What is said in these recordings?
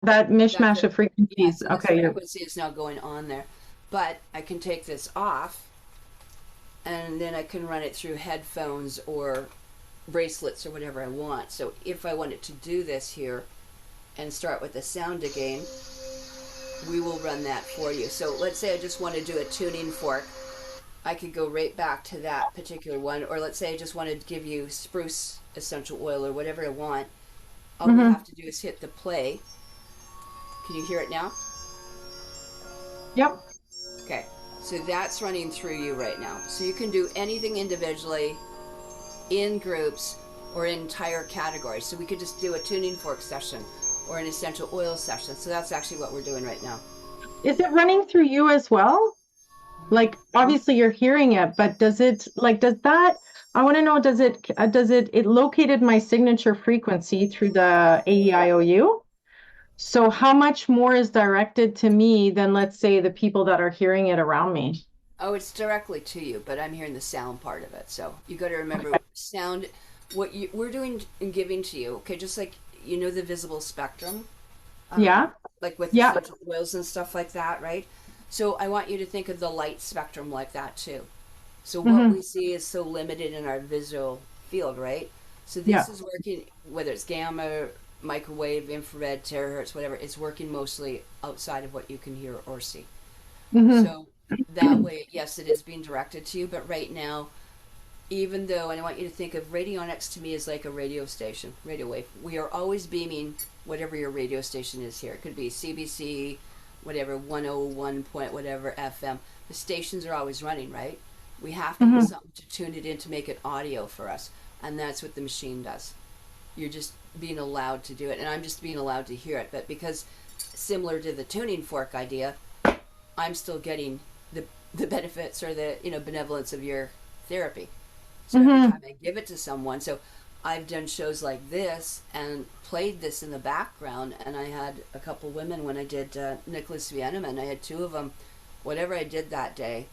that That's mishmash it. of Yeah, frequencies. so this Okay, you're, frequency is now going on there. But I can take this off and then I can run it through headphones or bracelets or whatever I want. So if I wanted to do this here and start with the sound again, we will run that for you. So let's say I just want to do a tuning fork. I could go right back to that particular one. Or let's say I just want to give you spruce essential oil or whatever I want. All we hmm have to do is hit the play. Can you hear it now? yep. Okay. So that's running through you right now. So you can do anything individually, in groups, or in entire categories. So we could just do a tuning fork session or an essential oil session. So that's actually what we're doing right now. Is it running through you as well? Like obviously you're hearing it, but does it like does that I want to know it located my signature frequency through the AEIOU? So how much more is directed to me than let's say the people that are hearing it around me? Oh, it's directly to you, but I'm hearing the sound part of it. So you got to remember Okay. sound. We're doing and giving to you, okay? Just like the visible spectrum, Yeah. like with Yeah. essential oils and stuff like that, right? So I want you to think of the light spectrum like that too. So what hmm we see is so limited in our visual field, right? So Yeah. this is working, whether it's gamma, microwave, infrared, terahertz, whatever. It's working mostly outside of what you can hear or see. hmm So that way, yes, it is being directed to you. But right now, even though, and I want you to think of radionics to me as like a radio station, radio wave. We are always beaming whatever your radio station is here. It could be CBC, whatever, 101 point whatever FM. The stations are always running, right? We have to use hmm something to tune it in to make it audio for us. And that's what the machine does. You're just being allowed to do it. And I'm just being allowed to hear it. But because similar to the tuning fork idea, I'm still getting the benefits or the benevolence of your therapy. So every hmm time I give it to someone, so I've done shows like this and played this in the background, and I had a couple women when I did Nicholas Vienneman. I had two of them, whatever I did that day,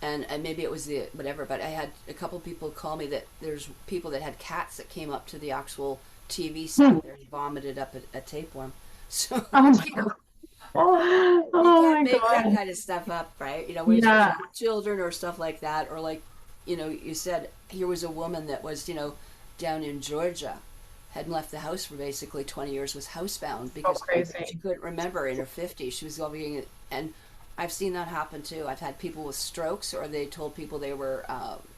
and maybe it was the whatever, but I had a couple people call me that there's people that had cats that came up to the actual TV set there and vomited up a tapeworm. So Oh my you know, God. Oh, you oh can't my make that God. kind of stuff up, right? When especially Yeah. with children or stuff like that, or like, you said here was a woman that was, down in Georgia, hadn't left the house for basically 20 years, was housebound So because she crazy. couldn't remember in her 50s. She was going, and I've seen that happen too. I've had people with strokes, or they told people they were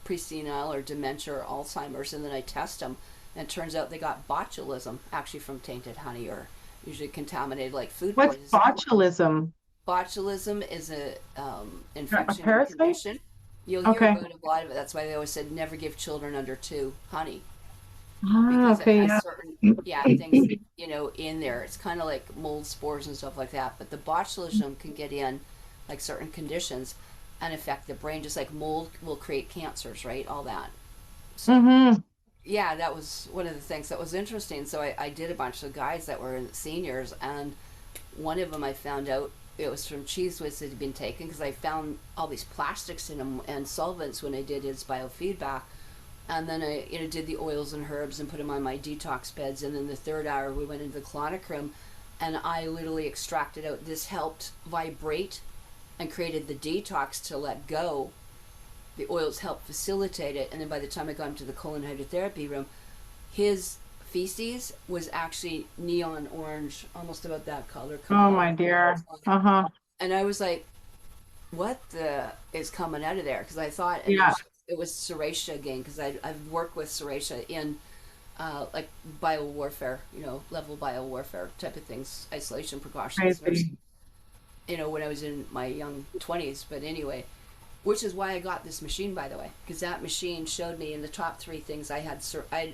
pre-senile or dementia or Alzheimer's, and then I test them, and it turns out they got botulism actually from tainted honey or usually contaminated like food What's poisoning. botulism? Botulism is a A infection or parasite? condition. You'll hear Okay. about a lot of it. That's why they always said never give children under two honey Ah, because it okay, has yeah. certain things in there. It's kind of like mold spores and stuff like that. But the botulism can get in like certain conditions and affect the brain, just like mold will create cancers, right? All that. So hmm yeah, that was one of the things that was interesting. So I did a bunch of guys that were seniors, and one of them I found out it was from cheese whiz that had been taken because I found all these plastics in them and solvents when I did his biofeedback. And then I did the oils and herbs and put them on my detox beds. And then the third hour we went into the colonic room, and I literally extracted out. This helped vibrate and created the detox to let go. The oils helped facilitate it. And then by the time I got him to the colon hydrotherapy room, his feces was actually neon orange, almost about that color, Oh coming out. my dear. Uh-huh. And I was like, "What the is coming out of there?" Because I thought Yeah. initially it was serratia again. Because I've worked with serratia in like bio warfare, level bio warfare type of things, isolation precautions, nurse. Crazy. When I was in my young 20s. But anyway, which is why I got this machine, by the way, because that machine showed me in the top three things I had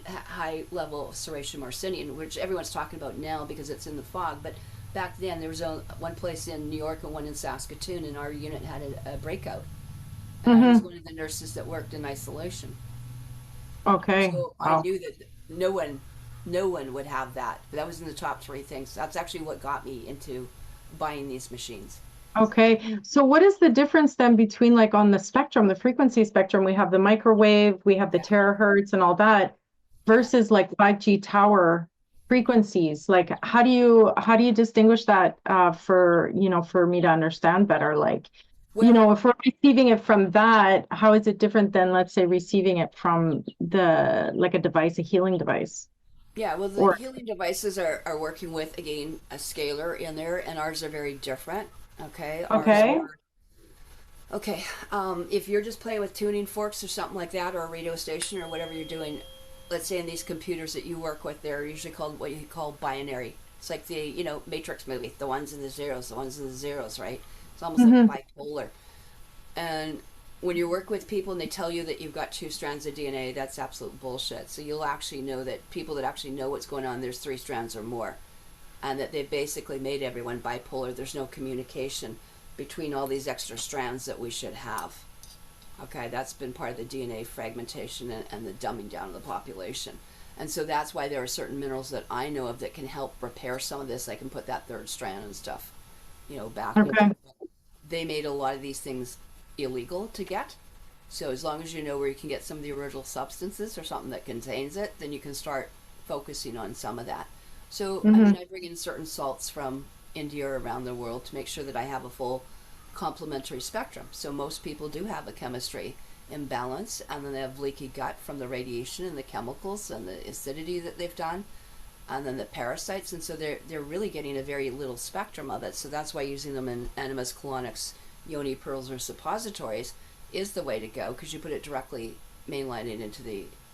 high level serratia marcinium, which everyone's talking about now because it's in the fog. But back then, there was one place in New York and one in Saskatoon, and our unit had a breakout, and I was hmm one of the nurses that worked in isolation. Okay. So I Wow. knew that no one would have that. But that was in the top three things. That's actually what got me into buying these machines. Okay. So what is the difference then between like on the spectrum, the frequency spectrum, we have the microwave, we have the Yeah, terahertz and all that yeah. versus like 5G tower? frequencies? Like, how do you distinguish that for, for me to understand better? Like, Well, if we're receiving it from that, how is it different than, let's say, receiving it from the like a device, a healing device? yeah, well, the Or healing devices are working with, again, a scalar in there, and ours are very different. Okay, ours okay. are, okay, if you're just playing with tuning forks or something like that, or a radio station or whatever you're doing, let's say in these computers that you work with, they're usually called what you call binary. It's like the, Matrix movie, the ones and the zeros, the ones and the zeros, right? It's almost like Hmm. bipolar. And when you work with people and they tell you that you've got two strands of DNA, that's absolute bullshit. So you'll actually know that people that actually know what's going on, there's three strands or more. And that they've basically made everyone bipolar. There's no communication between all these extra strands that we should have. Okay, that's been part of the DNA fragmentation and the dumbing down of the population. And so that's why there are certain minerals that I know of that can help repair some of this. I can put that third strand and stuff, back in Okay. there. They made a lot of these things illegal to get. So as long as you know where you can get some of the original substances or something that contains it, then you can start focusing on some of that. So, I Hmm. mean, I bring in certain salts from India or around the world to make sure that I have a full complementary spectrum. So most people do have a chemistry imbalance, and then they have leaky gut from the radiation and the chemicals and the acidity that they've done, and then the parasites, and so they're really getting a very little spectrum of it. So that's why using them in enemas, colonics, yoni pearls, or suppositories is the way to go, because you put it directly mainlining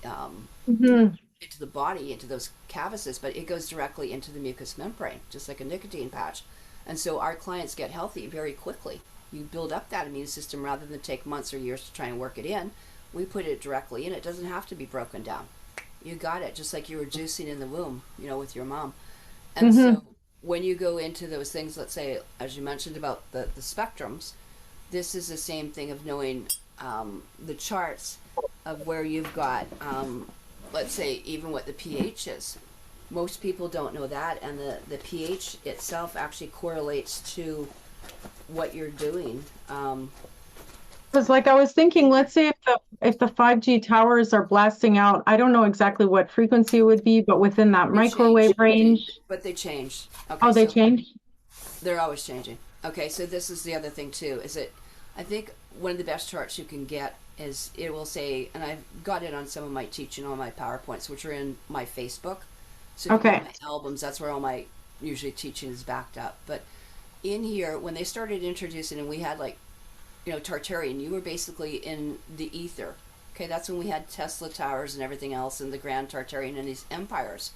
um, Hmm. into the body, into those cavices, but it goes directly into the mucous membrane, just like a nicotine patch. And so our clients get healthy very quickly. You build up that immune system rather than take months or years to try and work it in. We put it directly in. It doesn't have to be broken down. You got it, just like you were juicing in the womb, with your mom. And Hmm. so when you go into those things, let's say, as you mentioned about the spectrums, this is the same thing of knowing the charts of where you've got, let's say, even what the pH is. Most people don't know that, and the pH itself actually correlates to what you're doing. Because like I was thinking, let's say if the 5G towers are blasting out, I don't know exactly what frequency it would be, but within that They microwave change, range. but they change. Okay, Oh, they so change? they're always changing. Okay, so this is the other thing too. Is that I think one of the best charts you can get is it will say, and I've got it on some of my teaching on my PowerPoints, which are in my Facebook. So if you go to Okay. my albums, that's where all my usually teaching is backed up. But in here, when they started introducing, and we had like, Tartarian, you were basically in the ether. Okay, that's when we had Tesla towers and everything else, and the Grand Tartarian and these empires.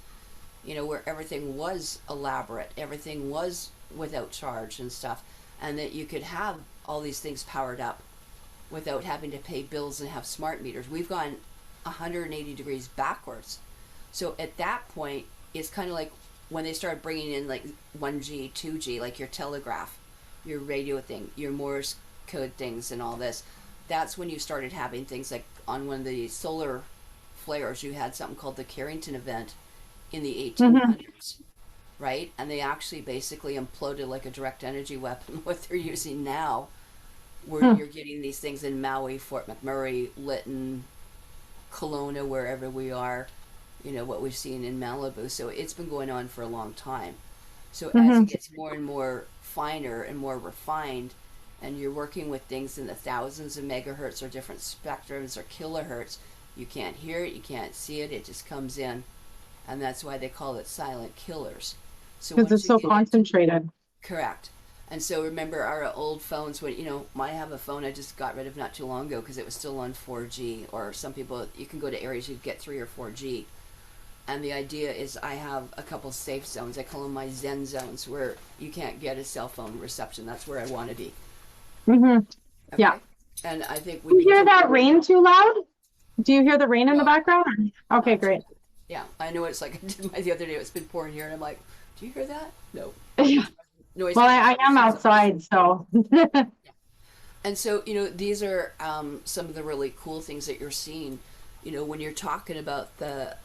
Where everything was elaborate, everything was without charge and stuff, and that you could have all these things powered up without having to pay bills and have smart meters. We've gone 180 degrees backwards. So at that point, it's kind of like when they started bringing in like 1G, 2G, like your telegraph, your radio thing, your Morse code things, and all this. That's when you started having things like on one of the solar flares, you had something called the Carrington event in the Hmm. 1800s, right? And they actually basically imploded like a direct energy weapon, what they're using now, where Hmm. you're getting these things in Maui, Fort McMurray, Lytton, Kelowna, wherever we are, what we've seen in Malibu. So it's been going on for a long time. So as it Hmm. gets more and more finer and more refined, and you're working with things in the thousands of megahertz or different spectrums or kilohertz, you can't hear it, you can't see it, it just comes in, and that's why they call it silent killers. So Because once it's you so get into concentrated. correct, and so remember our old phones when I have a phone I just got rid of not too long ago because it was still on 4G, or some people you can go to areas you get 3 or 4G, and the idea is I have a couple safe zones. I call them my Zen zones where you can't get a cell phone reception. That's where I want to be. Hmm. Yeah. Okay, and I think Do when you you hear took that rain too loud? Do you hear the rain in the no, background? Okay, not too great. bad. Yeah, I know it's like I did my the other day. It's been pouring here, and I'm like, do you hear that? No, Yeah. noise Well, I am cancellation zones. outside, so. And so, these are some of the really cool things that you're seeing. When you're talking about the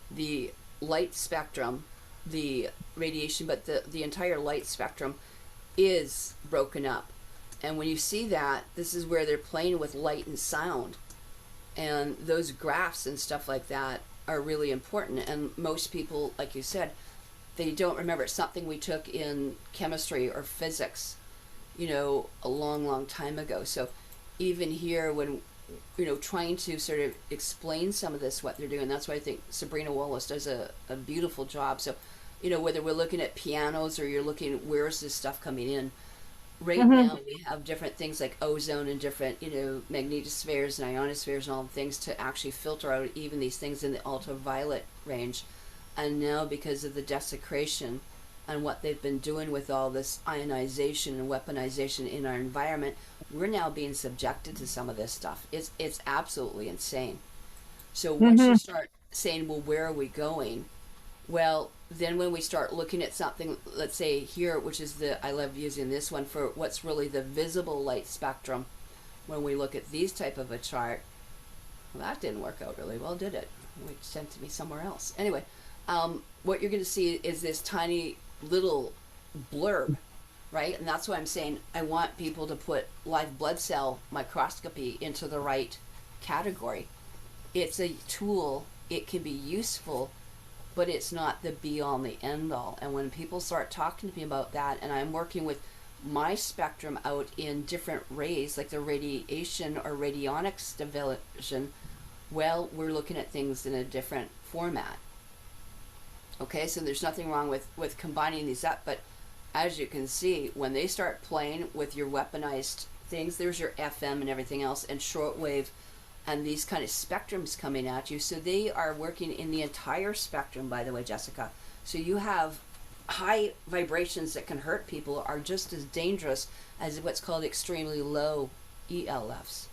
light spectrum, the radiation, but the entire light spectrum is broken up. And when you see that, this is where they're playing with light and sound. And those graphs and stuff like that are really important. And most people, like you said, they don't remember. It's something we took in chemistry or physics, a long, long time ago. So even here, when trying to sort of explain some of this, what they're doing, that's why I think Sabrina Wallace does a beautiful job. So, whether we're looking at pianos or you're looking, where's this stuff coming in? Right Mm-hmm. now, we have different things like ozone and different, magnetospheres and ionospheres and all the things to actually filter out even these things in the ultraviolet range. And now, because of the desecration and what they've been doing with all this ionization and weaponization in our environment, we're now being subjected to some of this stuff. It's absolutely insane. So once you Mm-hmm. start saying, well, where are we going? Well, then when we start looking at something, let's say here, which is I love using this one for what's really the visible light spectrum. When we look at these type of a chart, well, that didn't work out really well, did it? It sent to me somewhere else. Anyway, what you're going to see is this tiny little blurb, right? And that's why I'm saying I want people to put live blood cell microscopy into the right category. It's a tool, it can be useful, but it's not the be all and the end all. And when people start talking to me about that, and I'm working with my spectrum out in different rays, like the radiation or radionics division, well, we're looking at things in a different format. Okay, so there's nothing wrong with combining these up, but as you can see, when they start playing with your weaponized things, there's your FM and everything else, and shortwave, and these kind of spectrums coming at you. So they are working in the entire spectrum, by the way, Jessica. So you have high vibrations that can hurt people are just as dangerous as what's called extremely low ELFs.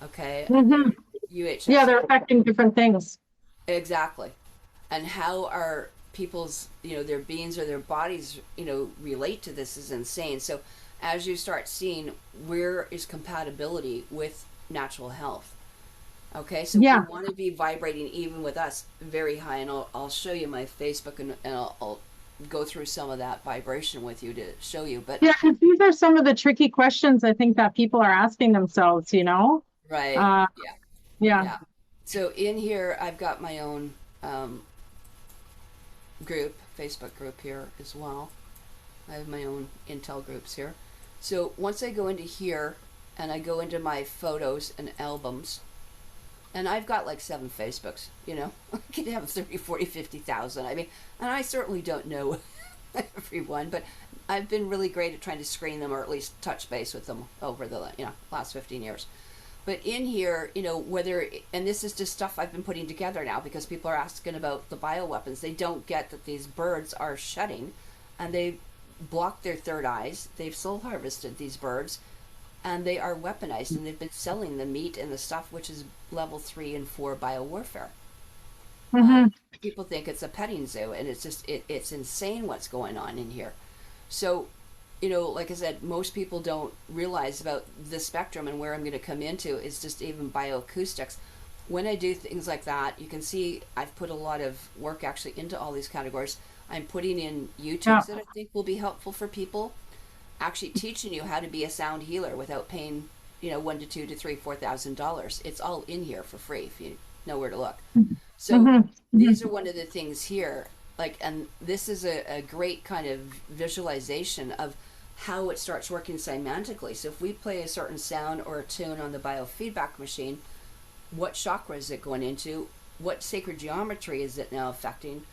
Okay, and Mm-hmm. they're Yeah, UHFs. they're affecting different things. Exactly. And how our people's, their beings or their bodies, relate to this is insane. So as you start seeing where is compatibility with natural health. Okay, so we Yeah. want to be vibrating even with us very high, and I'll show you my Facebook, and I'll go through some of that vibration with you to show you. But Yeah, 'cause these are some of the tricky questions I think that people are asking themselves, you know? right, Uh, yeah, yeah. yeah. So in here, I've got my own group, Facebook group here as well. I have my own Intel groups here. So once I go into here and I go into my photos and albums, and I've got like 7 Facebooks, I could have 30, 40, 50,000. I mean, and I certainly don't know everyone, but I've been really great at trying to screen them or at least touch base with them over the last 15 years. But in here, whether, and this is just stuff I've been putting together now because people are asking about the bioweapons. They don't get that these birds are shedding and they block their third eyes. They've soul harvested these birds and they are weaponized and they've been selling the meat and the stuff, which is level 3 and 4 biowarfare. And Mm-hmm. people think it's a petting zoo, and it's just, it's insane what's going on in here. So, like I said, most people don't realize about the spectrum, and where I'm going to come into is just even bioacoustics. When I do things like that, you can see I've put a lot of work actually into all these categories. I'm putting in Yeah. YouTubes that I think will be helpful for people, actually teaching you how to be a sound healer without paying, $1,000 to $3,000, $4,000. It's all in here for free if you know where to look. So Mm-hmm. these Mm-hmm. are one of the things here, like, and this is a great kind of visualization of how it starts working semantically. So if we play a certain sound or a tune on the biofeedback machine, what chakra is it going into? What sacred geometry is it now affecting?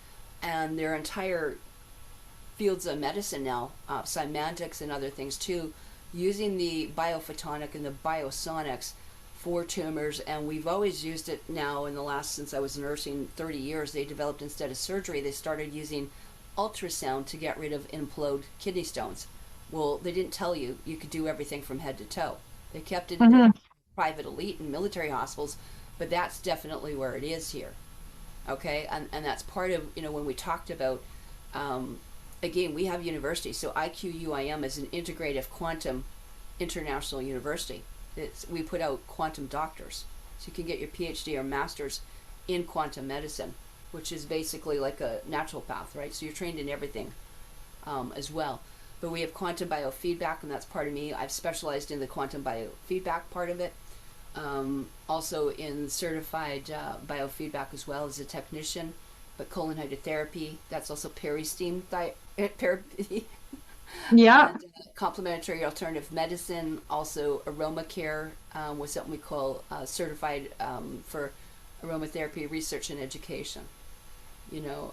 And their entire fields of medicine now, semantics and other things too, using the biophotonic and the biosonics for tumors. And we've always used it now in the last, since I was nursing 30 years, they developed, instead of surgery, they started using ultrasound to get rid of implode kidney stones. Well, they didn't tell you you could do everything from head to toe. They kept it in Mm-hmm. private elite and military hospitals, but that's definitely where it is here. Okay, and that's part of, when we talked about, um, again, we have universities. So IQUIM is an integrative quantum international university. We put out quantum doctors, so you can get your PhD or master's in quantum medicine, which is basically like a naturopath, right? So you're trained in everything, as well. But we have quantum biofeedback, and that's part of me. I've specialized in the quantum biofeedback part of it. Also in certified biofeedback as well as a technician, but colon hydrotherapy, that's also peri-steam therapy. Yeah. And complementary alternative medicine, also aroma care, with something we call certified for aromatherapy research and education,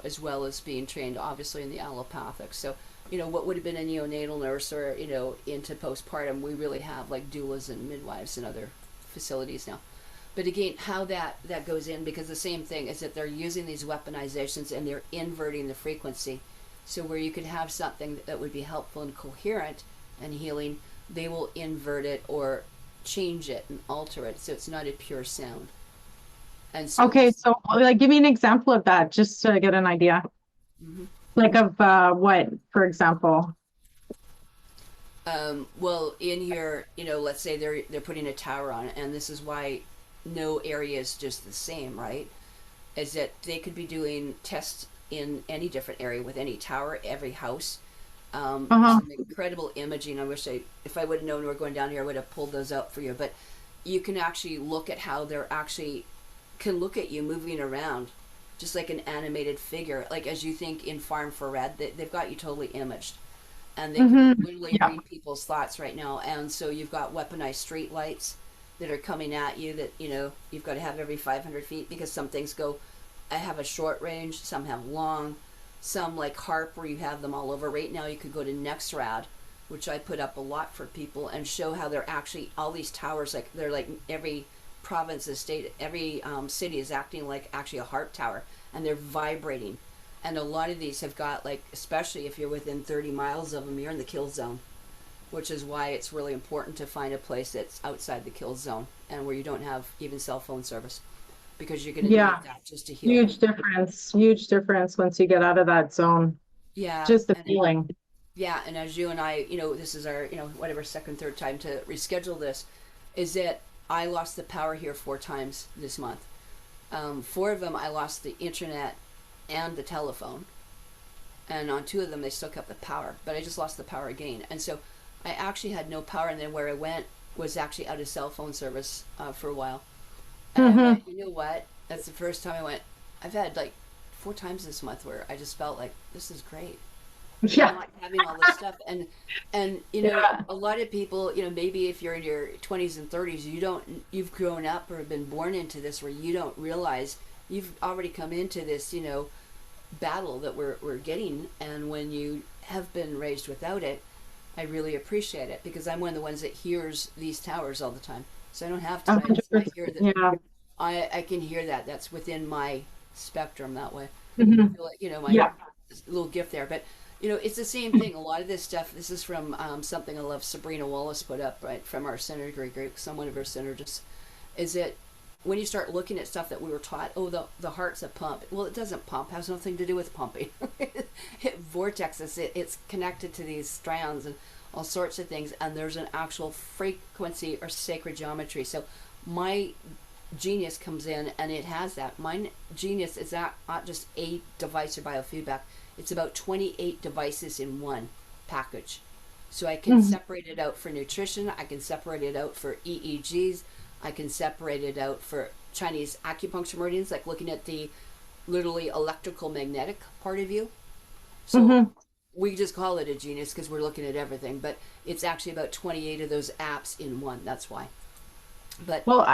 as well as being trained obviously in the allopathic. So, what would have been a neonatal nurse or, into postpartum, we really have like doulas and midwives and other facilities now. But again, how that goes in, because the same thing is that they're using these weaponizations and they're inverting the frequency. So where you could have something that would be helpful and coherent and healing, they will invert it or change it and alter it so it's not a pure sound. And so Okay, this, so like give me an example of that just to get an idea. mhm. Like of what, for example? Well, in here, let's say they're putting a tower on, and this is why no area is just the same, right? Is that they could be doing tests in any different area with any tower, every house. There's Uh-huh. some incredible imaging. I wish if I would have known we were going down here, I would have pulled those out for you. But you can actually look at how they're actually can look at you moving around, just like an animated figure. Like as you think in Farm for Red, they've got you totally imaged, and they can Mm-hmm. literally Yeah. read people's thoughts right now. And so you've got weaponized street lights that are coming at you that you've got to have every 500 feet, because some things go. I have a short range, some have long, some like harp where you have them all over. Right now you could go to Nexrad, which I put up a lot for people, and show how they're actually all these towers, like they're like every province, state, every city is acting like actually a harp tower, and they're vibrating. And a lot of these have got, like, especially if you're within 30 miles of them, you're in the kill zone, which is why it's really important to find a place that's outside the kill zone and where you don't have even cell phone service, because you're going to need Yeah. that just to heal. Huge difference once you get out of that zone. Yeah, Just the and feeling. yeah, and as you and I, this is our, whatever second, third time to reschedule this, is that I lost the power here 4 times this month. 4 of them, I lost the internet and the telephone, and on 2 of them, they still kept the power, but I just lost the power again. And so I actually had no power, and then where I went was actually out of cell phone service for a while. And I Mm-hmm. went, you know what? That's the first time I went. I've had like 4 times this month where I just felt like this is great, Yeah. not having all this stuff. And Yeah. a lot of people, maybe if you're in your 20s and 30s, you've grown up or been born into this where you don't realize you've already come into this, battle that we're getting. And when you have been raised without it, I really appreciate it, because I'm one of the ones that hears these towers all the time, so I don't have tinnitus. I 100%. hear that. Yeah. I can hear that. That's within my spectrum that way. I Hmm. feel like, my Yeah. little gift there. But, it's the same thing. A lot of this stuff, this is from something I love Sabrina Wallace put up, right, from our synergy group, some one of our synergists, is that when you start looking at stuff that we were taught, oh, the heart's a pump. Well, it doesn't pump. It has nothing to do with pumping. It vortexes. It's connected to these strands and all sorts of things. And there's an actual frequency or sacred geometry. So my genius comes in and it has that. My genius is not just a device or biofeedback. It's about 28 devices in one package. So I can Mhm. separate it out for nutrition. I can separate it out for EEGs. I can separate it out for Chinese acupuncture meridians, like looking at the literally electrical magnetic part of you. So Mhm. we just call it a genius because we're looking at everything, but it's actually about 28 of those apps in one. That's why. But Well,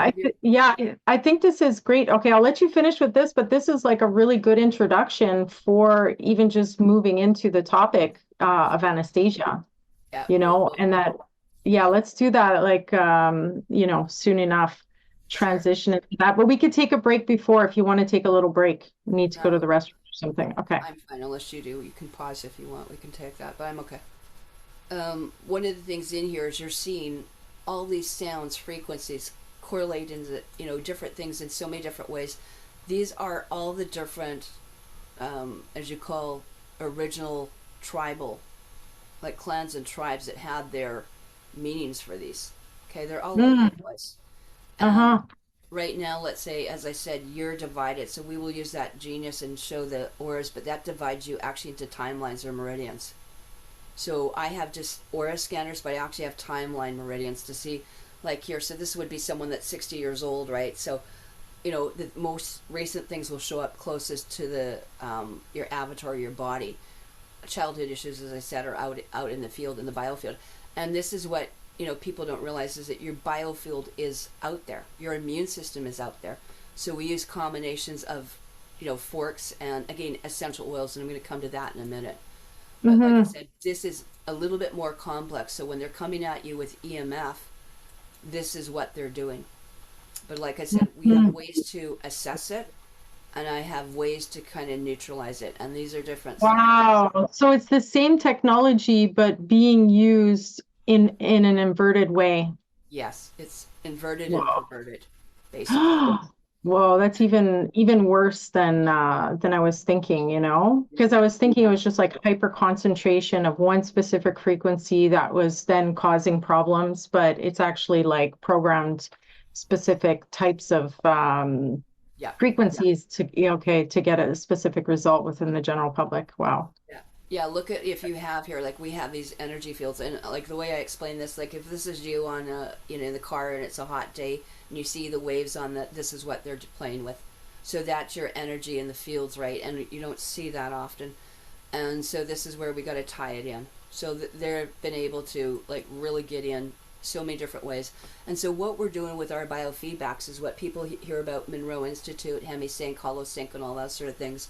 yeah, I think this is great. Okay, I'll let you finish with this, but this is like a really good introduction for even just moving into the topic of Anastasia, yeah, and that, yeah, let's do that like soon enough, sure. transition into that. But we could take a break before if you want to take a little break. You need to go to No, the restroom or something. Okay. I'm fine unless you do. You can pause if you want. We can take that, but I'm okay. One of the things in here is you're seeing all these sounds, frequencies correlate into different things in so many different ways. These are all the different, as you call, original tribal, like clans and tribes that had their meanings for these. Okay, they're all over the Mm, place. And uh-huh. right now, let's say, as I said, you're divided. So we will use that genius and show the auras, but that divides you actually into timelines or meridians. So I have just aura scanners, but I actually have timeline meridians to see, like here. So this would be someone that's 60 years old, right? So the most recent things will show up closest to the your avatar, your body. Childhood issues, as I said, are out in the field, in the biofield, and this is what people don't realize is that your biofield is out there. Your immune system is out there. So we use combinations of forks and again essential oils, and I'm going to come to that in a minute. But like I Mm-hmm. said, this is a little bit more complex. So when they're coming at you with EMF, this is what they're doing. But like I said, we have Mm-hmm. ways to assess it, and I have ways to kind of neutralize it, and these are different. So Wow. So it's the same technology, but being used in an inverted way. yes, it's inverted and Whoa. perverted, basically. Whoa, that's even worse than I was thinking, because I was thinking it was just like hyper concentration of one specific frequency that was then causing problems, but it's actually like programmed specific types of Yeah. frequencies to okay to get a specific result within the general public. Wow. Yeah. Yeah, look at if you have here, like we have these energy fields, and like the way I explain this, like if this is you on in the car and it's a hot day and you see the waves on that, this is what they're playing with. So that's your energy in the fields, right? And you don't see that often, and so this is where we got to tie it in. So they've been able to like really get in so many different ways. And so what we're doing with our biofeedbacks is what people hear about Monroe Institute, Hemi-Sync, HoloSync, and all that sort of things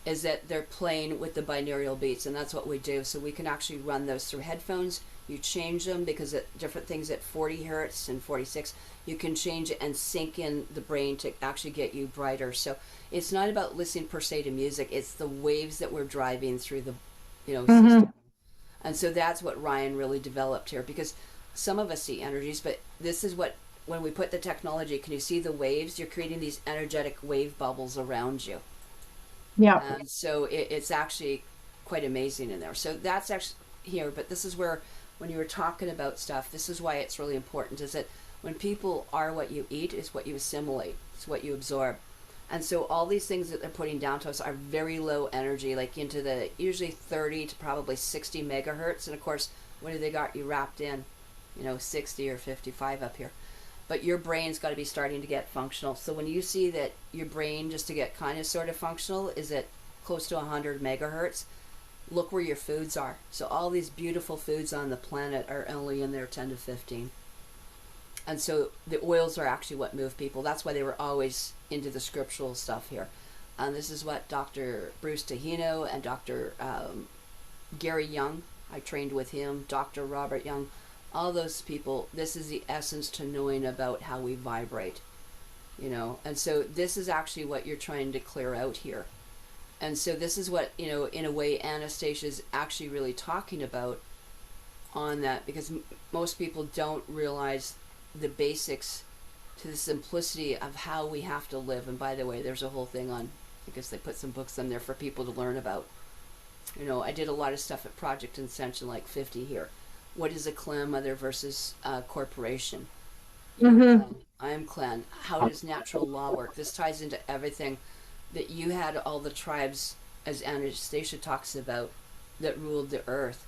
is that they're playing with the binaural beats, and that's what we do. So we can actually run those through headphones. You change them because at different things at 40 hertz and 46, you can change it and sync in the brain to actually get you brighter. So it's not about listening per se to music; it's the waves that we're driving through the, Hmm. system. And so that's what Ryan really developed here because some of us see energies, but this is what when we put the technology, can you see the waves? You're creating these energetic wave bubbles around you, Yeah. and so it's actually quite amazing in there. So that's actually here, but this is where when you were talking about stuff, this is why it's really important. Is that when people are what you eat, is what you assimilate, it's what you absorb. And so all these things that they're putting down to us are very low energy, like into the usually 30 to probably 60 megahertz. And of course, what do they got you wrapped in? 60 or 55 up here. But your brain's got to be starting to get functional. So when you see that your brain, just to get kind of sort of functional, is at close to 100 megahertz, look where your foods are. So all these beautiful foods on the planet are only in there 10 to 15. And so the oils are actually what move people. That's why they were always into the scriptural stuff here. And this is what Dr. Bruce Tahino and Dr. Gary Young, I trained with him, Dr. Robert Young, all those people, this is the essence to knowing about how we vibrate. And so this is actually what you're trying to clear out here. And so this is what, in a way, Anastasia is actually really talking about on that because most people don't realize the basics to the simplicity of how we have to live. And by the way, there's a whole thing on, I guess they put some books on there for people to learn about. I did a lot of stuff at Project Ascension, like 50 here. What is a clan mother versus a corporation? You're a Hmm. clan. I am clan. How does natural law work? This ties into everything that you had all the tribes, as Anastasia talks about, that ruled the earth.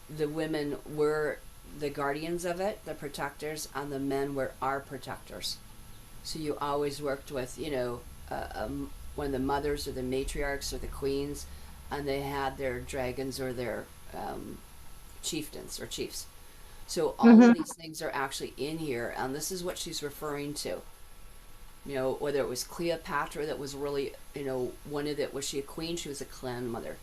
The women were the guardians of it, the protectors, and the men were our protectors. So you always worked with, one of the mothers or the matriarchs or the queens, and they had their dragons or their chieftains or chiefs. So all of Hmm. these things are actually in here, and this is what she's referring to. Whether it was Cleopatra that was really, one of it was she a queen? She was a clan mother,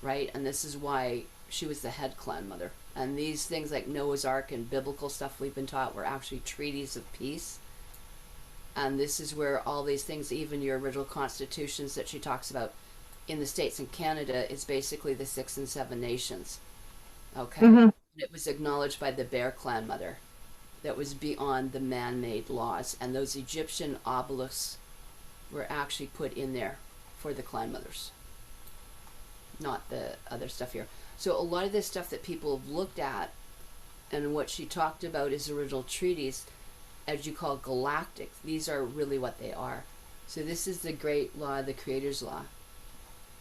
right? And this is why she was the head clan mother. And these things like Noah's Ark and biblical stuff we've been taught were actually treaties of peace. And this is where all these things, even your original constitutions that she talks about in the States and Canada, is basically the 6 and 7 nations. Okay? Hmm. It was acknowledged by the Bear Clan mother that was beyond the man made laws. And those Egyptian obelisks were actually put in there for the clan mothers, not the other stuff here. So a lot of this stuff that people have looked at and what she talked about is original treaties, as you call galactic. These are really what they are. So this is the great law, the creator's law.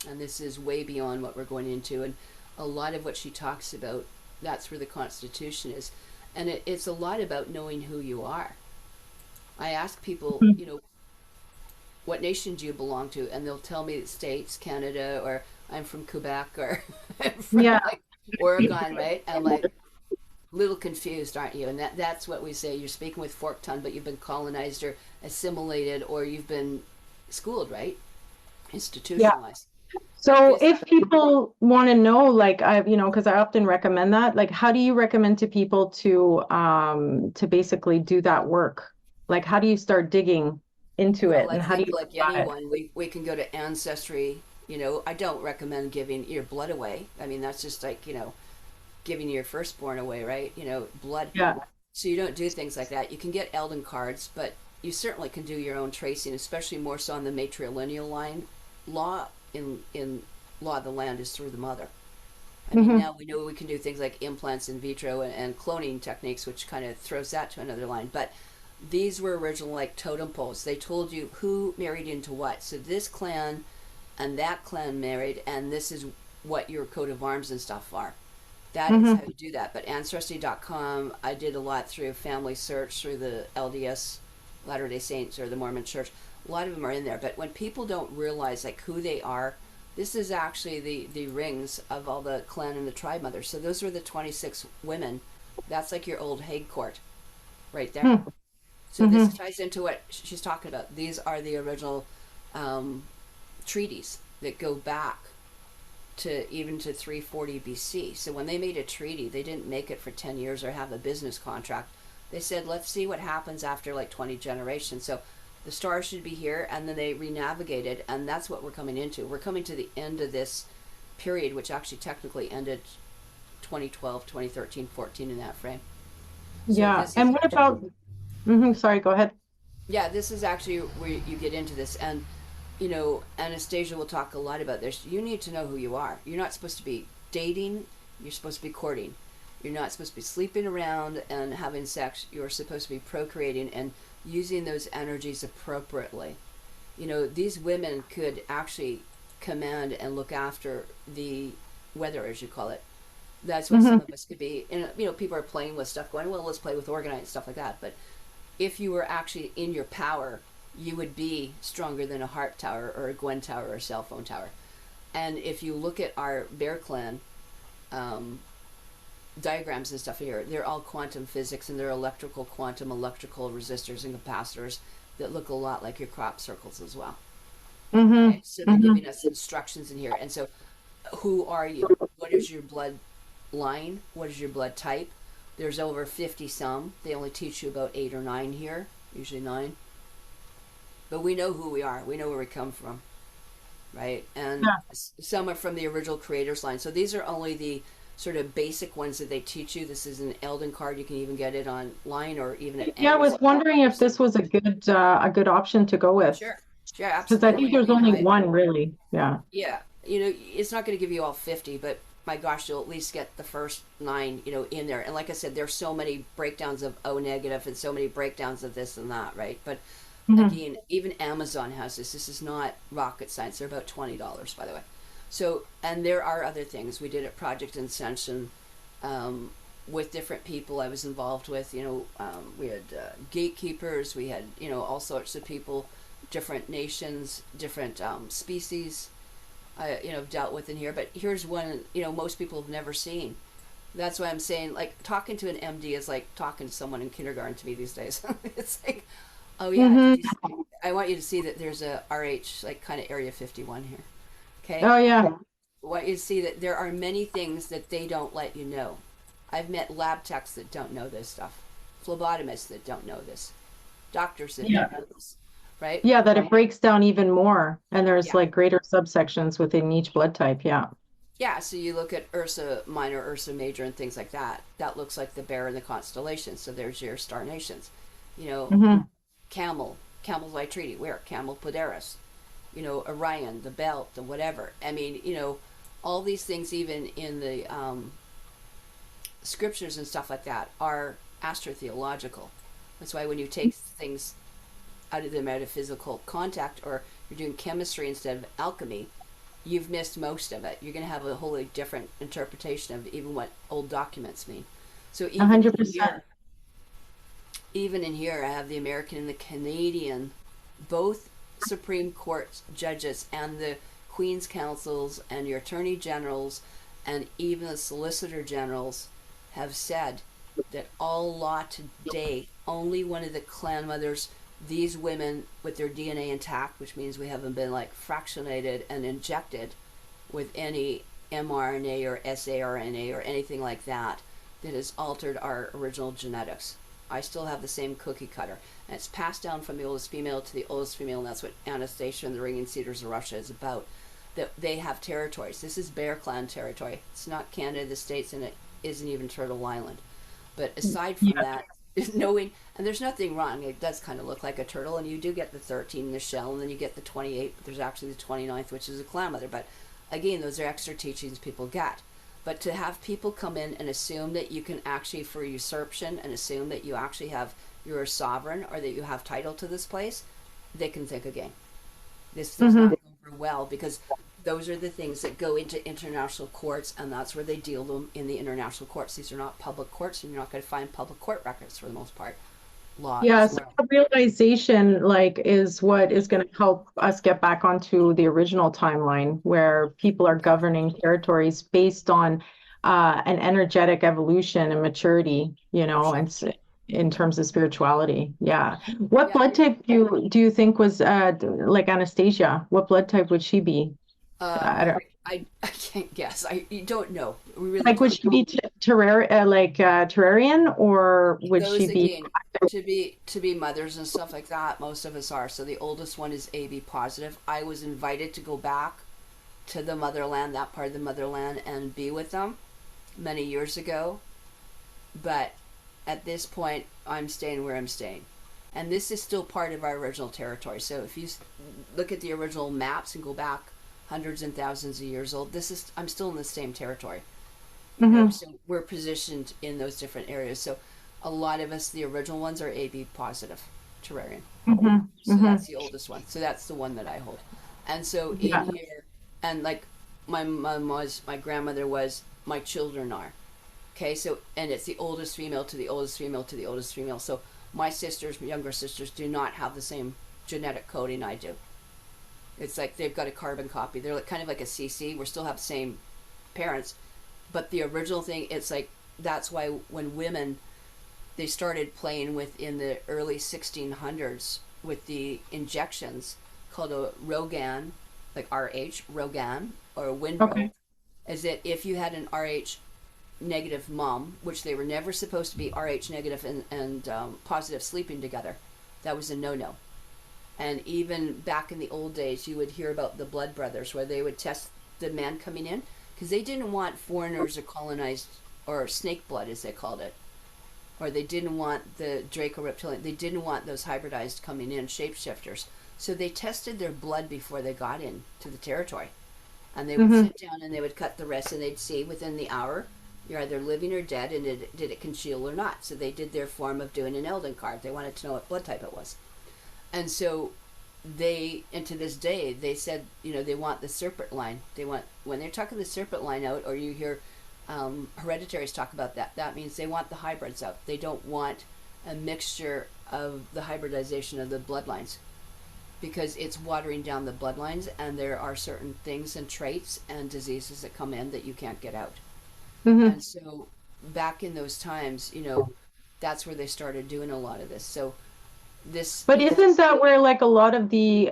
And this is way beyond what we're going into. And a lot of what she talks about, that's where the Constitution is. And it's a lot about knowing who you are. I ask people, what nation do you belong to? And they'll tell me States, Canada, or I'm from Quebec, or I'm from Yeah. like Oregon, right? And I'm like, little confused, aren't you? And that's what we say. You're speaking with forked tongue, but you've been colonized or assimilated, or you've been schooled, right? Yeah. Institutionalized. But So this, if people want to know, like I've, because I often recommend that, like how do you recommend to people to basically do that work? Like how do you start digging into well, it I and how do think you like go about it? anyone, we can go to Ancestry. I don't recommend giving your blood away. I mean, that's just like, giving your firstborn away, right? Blood. Yeah. So you don't do things like that. You can get Eldon cards, but you certainly can do your own tracing, especially more so on the matrilineal line. Law in law of the land is through the mother. I mean, Hmm. now we know we can do things like implants in vitro and cloning techniques, which kind of throws that to another line. But these were original like totem poles. They told you who married into what. So this clan and that clan married, and this is what your coat of arms and stuff are. That is how Hmm. you do that. But Ancestry.com, I did a lot through Family Search, through the LDS, Latter day Saints, or the Mormon Church. A lot of them are in there. But when people don't realize like who they are, this is actually the rings of all the clan and the tribe mothers. So those were the 26 women. That's like your old Hague court right there. So this Hmm. ties into what she's talking about. These are the original um, treaties that go back to even to 340 BC. So when they made a treaty, they didn't make it for 10 years or have a business contract. They said, let's see what happens after like 20 generations. So the stars should be here, and then they renavigated, and that's what we're coming into. We're coming to the end of this period, which actually technically ended 2012, 2013, 14 in that frame. So Yeah. this is And what about, sorry, go ahead. yeah, this is actually where you get into this. And Anastasia will talk a lot about this. You need to know who you are. You're not supposed to be dating, you're supposed to be courting. You're not supposed to be sleeping around and having sex. You're supposed to be procreating and using those energies appropriately. These women could actually command and look after the weather, as you call it. That's what some Hmm. of us could be. And, people are playing with stuff, going, well, let's play with organite stuff like that. But if you were actually in your power, you would be stronger than a heart tower or a Gwen tower or a cell phone tower. And if you look at our Bear Clan um, diagrams and stuff here, they're all quantum physics, and they're electrical, quantum electrical resistors and capacitors that look a lot like your crop circles as well. Hmm. Okay, so they're Hmm. giving us instructions in here. And so, who are you? What is your blood line? What is your blood type? There's over 50 some. They only teach you about 8 or 9 here, usually 9. But we know who we are. We know where we come from, right? And Yeah. some are from the original creators line. So these are only the sort of basic ones that they teach you. This is an Eldon card. You can even get it online or even at Yeah, I was Amazon. wondering if this was a good option to go with Sure. Sure, because I think absolutely. I there's mean, only one really. Yeah. yeah, it's not going to give you all 50, but my gosh, you'll at least get the first 9, in there. And like I said, there's so many breakdowns of O negative and so many breakdowns of this and that, right? But Hmm. again, even Amazon has this. This is not rocket science. They're about $20, by the way. So, and there are other things we did at Project Ascension with different people I was involved with. We had gatekeepers. We had all sorts of people, different nations, different species. Dealt with in here. But here's one most people have never seen. That's why I'm saying like talking to an MD is like talking to someone in kindergarten to me these days. It's like, oh yeah, Hmm. I want you to see that there's a RH like kind of Area 51 here. Okay, Oh yeah. I want you to see that there are many things that they don't let you know. I've met lab techs that don't know this stuff, phlebotomists that don't know this, doctors that don't Yeah. know this, right? Yeah, that it breaks down even more and there's Yeah. like greater subsections within each blood type. Yeah. Yeah, so you look at Ursa Minor, Ursa Major, and things like that. That looks like the bear in the constellation. So there's your star nations. You know, Hmm. Camel, Camel's Eye Treaty, where? Camel Podaris. Orion, the belt, the whatever. I mean, all these things, even in the scriptures and stuff like that, are astrotheological. That's why when you take things out of the metaphysical contact, or you're doing chemistry instead of alchemy, you've missed most of it. You're going to have a wholly different interpretation of even what old documents mean. So A hundred percent. even in here, I have the American and the Canadian both Supreme Court judges and the Queen's councils and your attorney generals and even the solicitor generals have said that all law today, only one of the clan mothers, these women with their DNA intact, which means we haven't been like fractionated and injected with any mRNA or saRNA or anything like that, that has altered our original genetics. I still have the same cookie cutter, and it's passed down from the oldest female to the oldest female, and that's what Anastasia and the Ringing Cedars of Russia is about. That they have territories. This is Bear Clan territory. It's not Canada, the States, and it isn't even Turtle Island. But aside from Yeah. that, knowing, and there's nothing wrong. It does kind of look like a turtle, and you do get the 13 in the shell, and then you get the 28. But there's actually the 29th, which is a clan mother. But again, those are extra teachings people get. But to have people come in and assume that you can actually, for usurpation, and assume that you actually have, you're a sovereign or that you have title to this place, they can think again. This does Hmm. not go over well because those are the things that go into international courts, and that's where they deal them in the international courts. These are not public courts, and you're not going to find public court records for the most part. Law Yeah, is so law. the realization like is what is going to help us get back onto the original timeline where people are governing territories based on an energetic evolution and maturity, For sure. and in terms of spirituality. Yeah. What Yeah. blood type do you think was like Anastasia? What blood type would she be? I don't, I can't guess. You don't know. We really like would don't. she be terrarian or would she Those be again, to be mothers and stuff like that, most of us are. So the oldest one is AB positive. I was invited to go back to the motherland, that part of the motherland, and be with them many years ago. But at this point, I'm staying where I'm staying. And this is still part of our original territory. So if you look at the original maps and go back hundreds and thousands of years old, this is I'm still in the same territory. Mhm, So we're positioned in those different areas. So a lot of us, the original ones, are AB positive, terrarian. mhm, So mhm. that's the oldest one. So that's the one that I hold. And so in Yeah. here, and like my mom was, my grandmother was, my children are. Okay, so and it's the oldest female to the oldest female to the oldest female. So my sisters, my younger sisters, do not have the same genetic coding I do. It's like they've got a carbon copy. They're like kind of like a CC. We still have the same parents, but the original thing, it's like that's why when women they started playing with in the early 1600s with the injections called a Rogan, like RH Rogan or a Windrow, Okay. is that if you had an RH negative mom, which they were never supposed to be RH negative and positive sleeping together, that was a no-no. And even back in the old days, you would hear about the blood brothers where they would test the man coming in because they didn't want foreigners or colonized or snake blood, as they called it, or they didn't want the Draco reptilian. They didn't want those hybridized coming in shapeshifters. So they tested their blood before they got in to the territory, and they would Hmm. sit down and they would cut the rest, and they'd see within the hour you're either living or dead, and did it congeal or not. So they did their form of doing an Eldon card. They wanted to know what blood type it was. And so they, and to this day, they said, they want the serpent line. They want, when they're talking the serpent line out, or you hear hereditaries talk about that, that means they want the hybrids out. They don't want a mixture of the hybridization of the bloodlines because it's watering down the bloodlines, and there are certain things and traits and diseases that come in that you can't get out. Hmm. And so back in those times, that's where they started doing a lot of this. So this, But isn't that where like a lot of the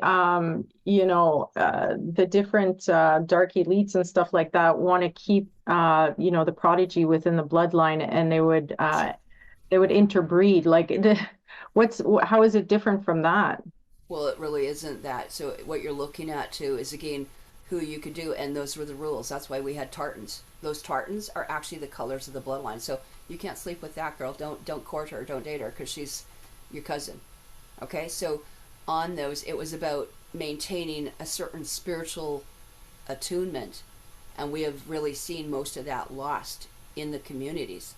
the different dark elites and stuff like that want to keep the prodigy within the bloodline and they would interbreed like how is it different from that? well, it really isn't that. So what you're looking at too is again who you could do, and those were the rules. That's why we had tartans. Those tartans are actually the colors of the bloodline. So you can't sleep with that girl. Don't court her. Don't date her because she's your cousin. Okay, so on those, it was about maintaining a certain spiritual attunement, and we have really seen most of that lost in the communities.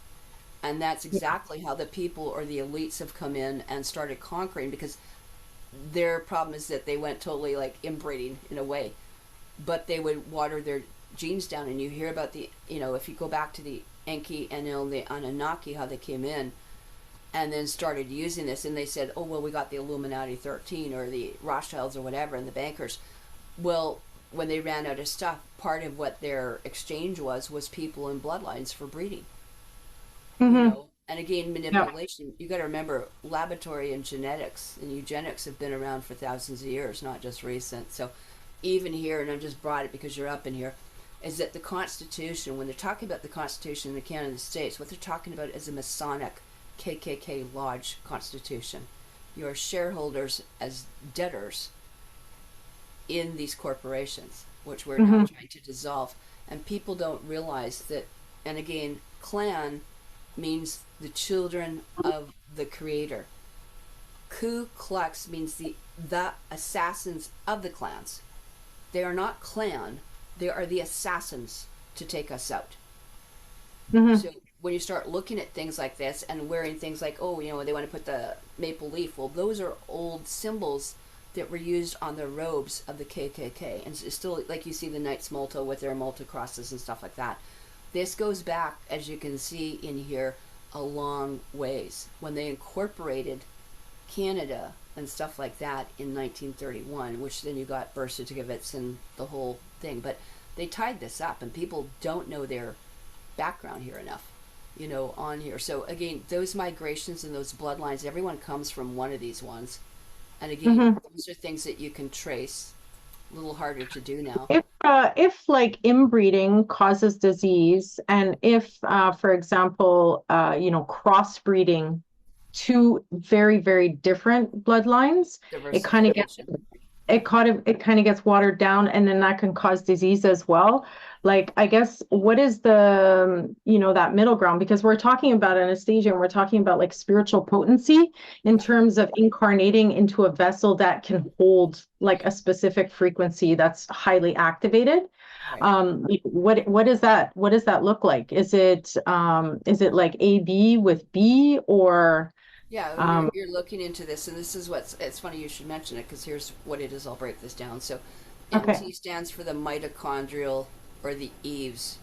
And that's exactly how the people or the elites have come in and started conquering because their problem is that they went totally like inbreeding in a way, but they would water their genes down. And you hear about if you go back to the Enki and the Anunnaki, how they came in, and then started using this. And they said, oh, well, we got the Illuminati 13 or the Rothschilds or whatever, and the bankers. Well, when they ran out of stuff, part of what their exchange was people in bloodlines for breeding, Hmm. and again, Yeah. manipulation. You got to remember, laboratory and genetics and eugenics have been around for thousands of years, not just recent. So even here, and I just brought it because you're up in here, is that the Constitution, when they're talking about the Constitution in the Canada States, what they're talking about is a Masonic KKK Lodge Constitution. Your shareholders as debtors in these corporations, which we're now Hmm. trying to dissolve. And people don't realize that, and again, clan means the children of the creator. Ku Klux means the assassins of the clans. They are not clan, they are the assassins to take us out. Hmm. So when you start looking at things like this and wearing things like, oh, they want to put the maple leaf, well, those are old symbols that were used on the robes of the KKK. And it's still, like you see the Knights Malta with their Malta crosses and stuff like that. This goes back, as you can see in here, a long ways. When they incorporated Canada and stuff like that in 1931, which then you got birth certificates and the whole thing. But they tied this up, and people don't know their background here enough, on here. So again, those migrations and those bloodlines, everyone comes from one of these ones. And again, Hmm. those are things that you can trace. A little harder to do now. If like inbreeding causes disease, and if for example crossbreeding two very, very different bloodlines, it kind of gets Diversification. it kind of gets watered down, and then that can cause disease as well. Like, I guess, what is the that middle ground? Because we're talking about Anastasia, and we're talking about like spiritual potency in Yeah. terms of incarnating into a vessel that can hold like a specific frequency that's highly activated. Right. Like, what does that look like? Is it like AB with B, or Yeah, when you're um you're looking into this, and this is what's it's funny you should mention it because here's what it is. I'll break this down. So, okay. MT stands for the mitochondrial or the Eves.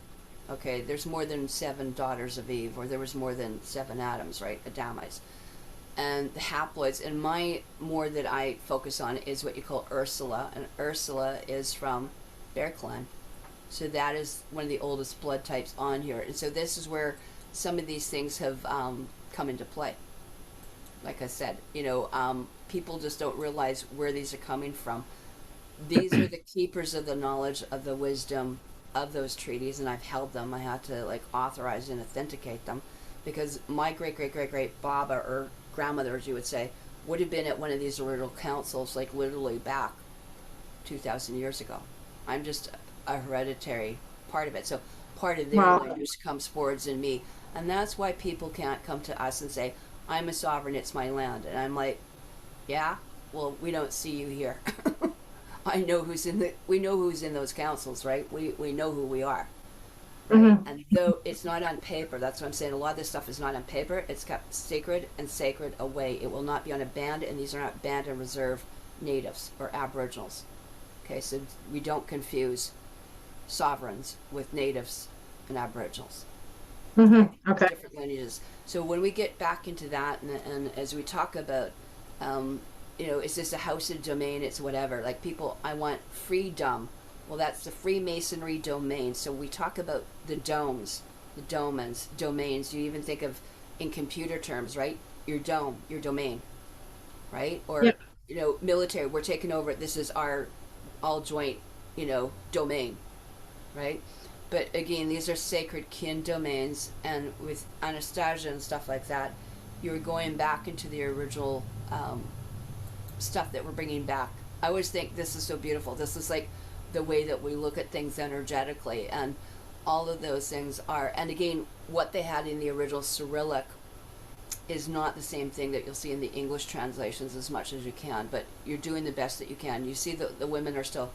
Okay, there's more than seven daughters of Eve, or there was more than seven Adams, right? Adamites, and the haploids. And my more that I focus on is what you call Ursula, and Ursula is from Bear Clan. So that is one of the oldest blood types on here, and so this is where some of these things have come into play. Like I said, people just don't realize where these are coming from. These are the keepers of the knowledge, of the wisdom of those treaties, and I've held them. I had to like authorize and authenticate them because my great great great great Baba or grandmother, as you would say, would have been at one of these original councils, like literally back 2,000 years ago. I'm just a hereditary part of it. So part of their Wow. lineage comes forwards in me. And that's why people can't come to us and say, I'm a sovereign, it's my land. And I'm like, yeah, well, we don't see you here. We know who's in those councils, right? We know who we are, right? Hmm. And though it's not on paper, that's what I'm saying. A lot of this stuff is not on paper. It's kept sacred and sacred away. It will not be on a band, and these are not band and reserve natives or aboriginals. Okay, so we don't confuse sovereigns with natives and aboriginals. Hmm. Okay, there's Okay. different lineages. So when we get back into that, and as we talk about, um, is this a house of domain? It's whatever. Like people, I want freedom. Well, that's the Freemasonry domain. So we talk about the domes, the domains. You even think of in computer terms, right? Your dome, your domain, right? Yeah. Or military. We're taking over. This is our all joint, domain, right? But again, these are sacred kin domains, and with Anastasia and stuff like that, you're going back into the original stuff that we're bringing back. I always think this is so beautiful. This is like the way that we look at things energetically, and all of those things are. And again, what they had in the original Cyrillic is not the same thing that you'll see in the English translations as much as you can, but you're doing the best that you can. You see the women are still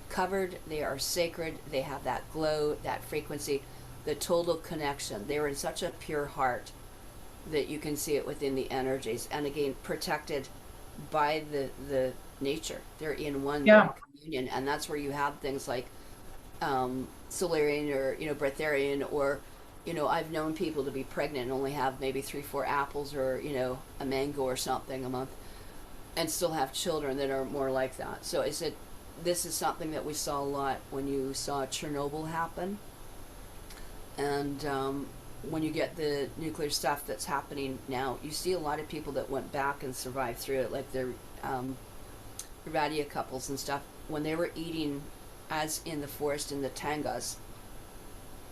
covered, they are sacred, they have that glow, that frequency, the total connection. They're in such a pure heart that you can see it within the energies. And again, protected by the nature. They're in one, they're in Yeah. communion, and that's where you have things like Solarian or Breatharian or I've known people to be pregnant and only have maybe 3, 4 apples or, a mango or something a month and still have children that are more like that. So I said, this is something that we saw a lot when you saw Chernobyl happen. And when you get the nuclear stuff that's happening now, you see a lot of people that went back and survived through it, like the Radia couples and stuff, when they were eating, as in the forest in the Tangas,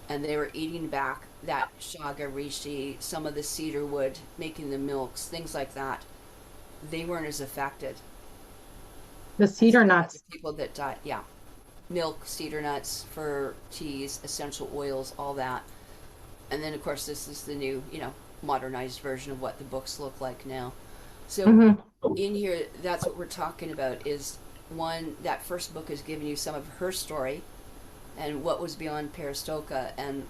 and they were eating back that shaga reishi, some of the cedar wood, making the milks, things like that. They weren't as affected The as cedar the other nuts. people that died. Yeah, milk, cedar nuts for teas, essential oils, all that. And then, of course, this is the new, modernized version of what the books look like now. So Hmm. in here, that's what we're talking about. Is one, that first book is giving you some of her story and what was beyond Perestoka, and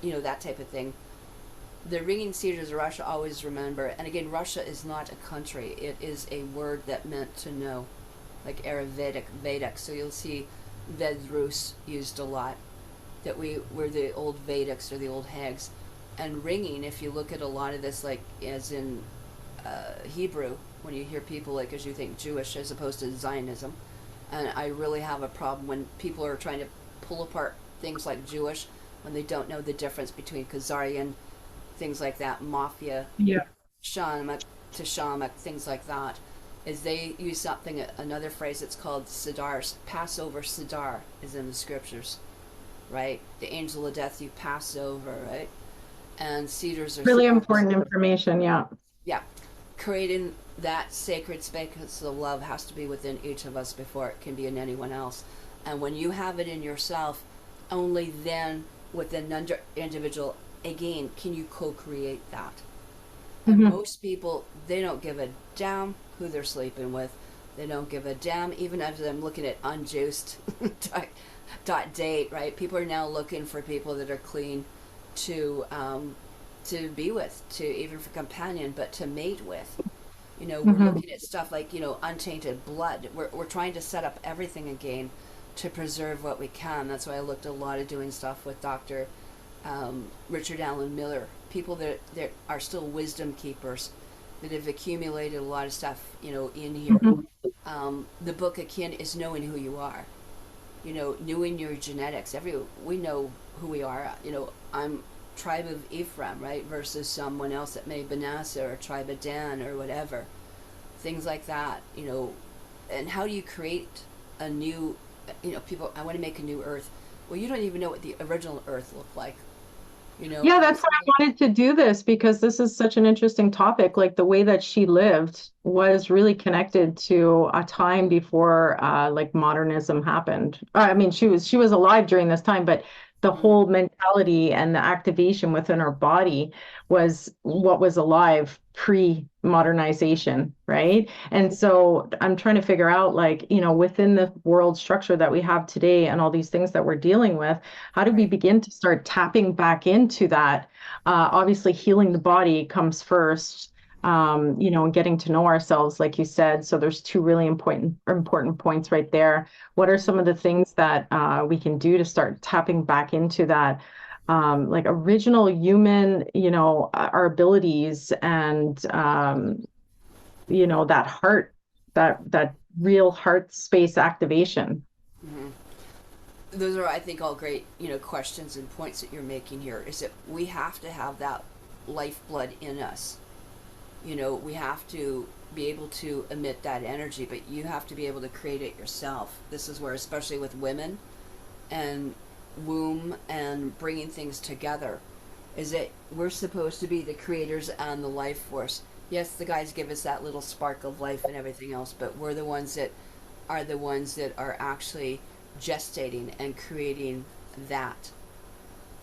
that type of thing. The ringing cedars of Russia, always remember, and again, Russia is not a country, it is a word that meant to know, like Ayurvedic, Vedic. So you'll see Vedrus used a lot, that we were the old Vedics or the old hags. And ringing, if you look at a lot of this, like as in Hebrew, when you hear people like, as you think Jewish as opposed to Zionism, and I really have a problem when people are trying to pull apart things like Jewish when they don't know the difference between Khazarian, things like that, Mafia, Yeah. Shamak, Tashamak, things like that, is they use something, another phrase that's called Sidar, Passover Sidar is in the scriptures, right? The angel of death you pass over, right? And cedars are Really Sidars. important information. Yeah. Yeah. Creating that sacred space of love has to be within each of us before it can be in anyone else. And when you have it in yourself, only then within an individual, again, can you co create that. And Hmm. most people, they don't give a damn who they're sleeping with. They don't give a damn, even as I'm looking at unjuiced date, right? People are now looking for people that are clean to be with, to even for companion, but to mate with. We're Hmm. looking at stuff like, untainted blood. We're trying to set up everything again to preserve what we can. That's why I looked a lot of doing stuff with Dr. Richard Allen Miller, people that are still wisdom keepers that have accumulated a lot of stuff, in here. Hmm. The book akin is knowing who you are, knowing your genetics. We know who we are. I'm tribe of Ephraim, right, versus someone else that may be Manasseh or tribe of Dan or whatever, things like that. And how do you create a new, people? I want to make a new Earth. Well, you don't even know what the original Earth looked like. Yeah, And that's why I wanted to do this because this is such an interesting topic. Like the way that she lived was really connected to a time before like modernism happened. I mean, she was alive during this time, but the mm, whole mentality and the activation within her body was what was alive pre-modernization, right? And so I'm trying to figure out like, within the world structure that we have today and all these things that we're dealing with, how do we right. begin to start tapping back into that? Obviously, healing the body comes first, and getting to know ourselves, like you said. So there's two really important points right there. What are some Mm-hmm. of the things that we can do to start tapping back into that? Like original human, our abilities and that heart, that real heart space activation. Mm-hmm. Those are, I think, all great, questions and points that you're making here. Is that we have to have that lifeblood in us. We have to be able to emit that energy, but you have to be able to create it yourself. This is where, especially with women and womb and bringing things together, is that we're supposed to be the creators and the life force. Yes, the guys give us that little spark of life and everything else, but we're the ones that are actually gestating and creating that.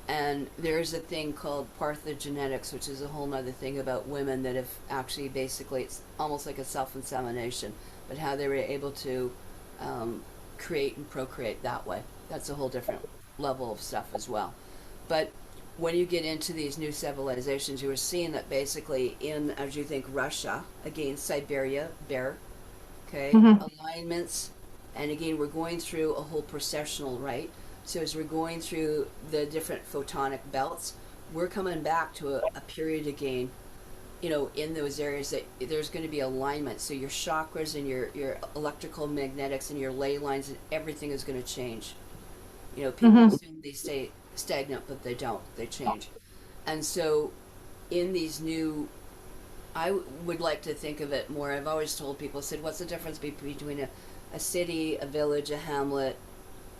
And there's a thing called parthenogenetics, which is a whole other thing about women that have actually basically, it's almost like a self insemination, but how they were able to create and procreate that way. That's a whole different level of stuff as well. But when you get into these new civilizations, you are seeing that basically in, as you think, Russia, again, Siberia, bear, okay, Mhm. alignments, and again, we're going through a whole processional, right? So as we're going through the different photonic belts, we're coming back to a period again, in those areas that there's going to be alignment. So your chakras and your electrical magnetics and your ley lines and everything is going to change. People Hmm. assume they stay stagnant, but they don't. They change. And so in these new, would like to think of it more. I've always told people, said, what's the difference between a city, a village, a hamlet,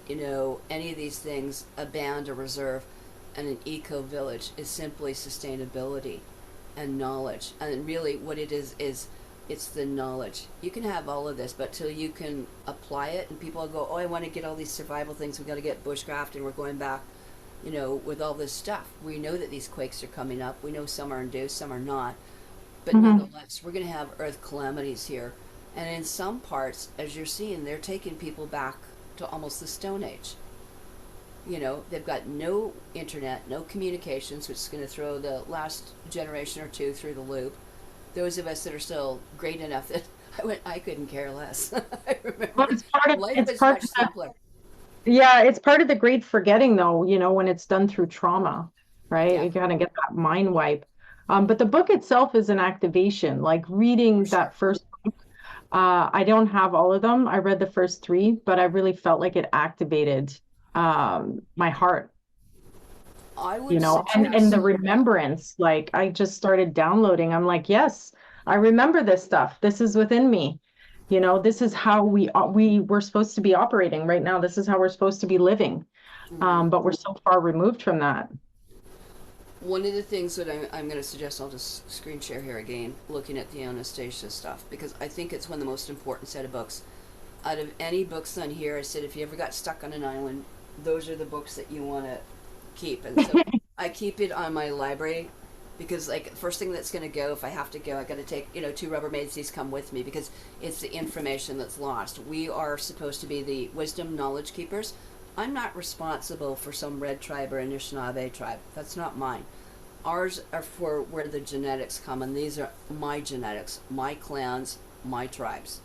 any of these things, a band, a reserve, and an eco village is simply sustainability and knowledge. And really, what it is it's the knowledge. You can have all of this, but till you can apply it, and people go, "Oh, I want to get all these survival things. We got to get bushcraft, and we're going back." With all this stuff, we know that these quakes are coming up. We know some are induced, some are not. But Hmm. nonetheless, we're going to have earth calamities here. And in some parts, as you're seeing, they're taking people back to almost the Stone Age. They've got no internet, no communications, which is going to throw the last generation or two through the loop. Those of us that are still great enough that I couldn't care less. I Well, remember it's part of life it's was part much of the, simpler. yeah, it's part of the great forgetting though, when it's done through trauma, right? Yeah, You kind of get that mind wipe. But the book itself is an activation, like for reading sure. that first. I don't have all of them. I read the first three, but I really felt like it activated my heart, I would and the suggest, yeah. remembrance. Like I just started downloading. I'm like, yes, I remember this stuff. This is within me. This is how we were supposed to be operating right now. This is how we're supposed to be living. Hmm. But we're so far removed from that. One of the things that I'm going to suggest, I'll just screen share here again, looking at the Anastasia stuff, because I think it's one of the most important set of books. Out of any books on here, I said if you ever got stuck on an island, those are the books that you want to keep. And so I keep it on my library because, like, first thing that's going to go, if I have to go, I got to take, two Rubbermaids. These come with me because it's the information that's lost. We are supposed to be the wisdom knowledge keepers. I'm not responsible for some red tribe or Anishinaabe tribe. That's not mine. Ours are for where the genetics come, and these are my genetics, my clans, my tribes.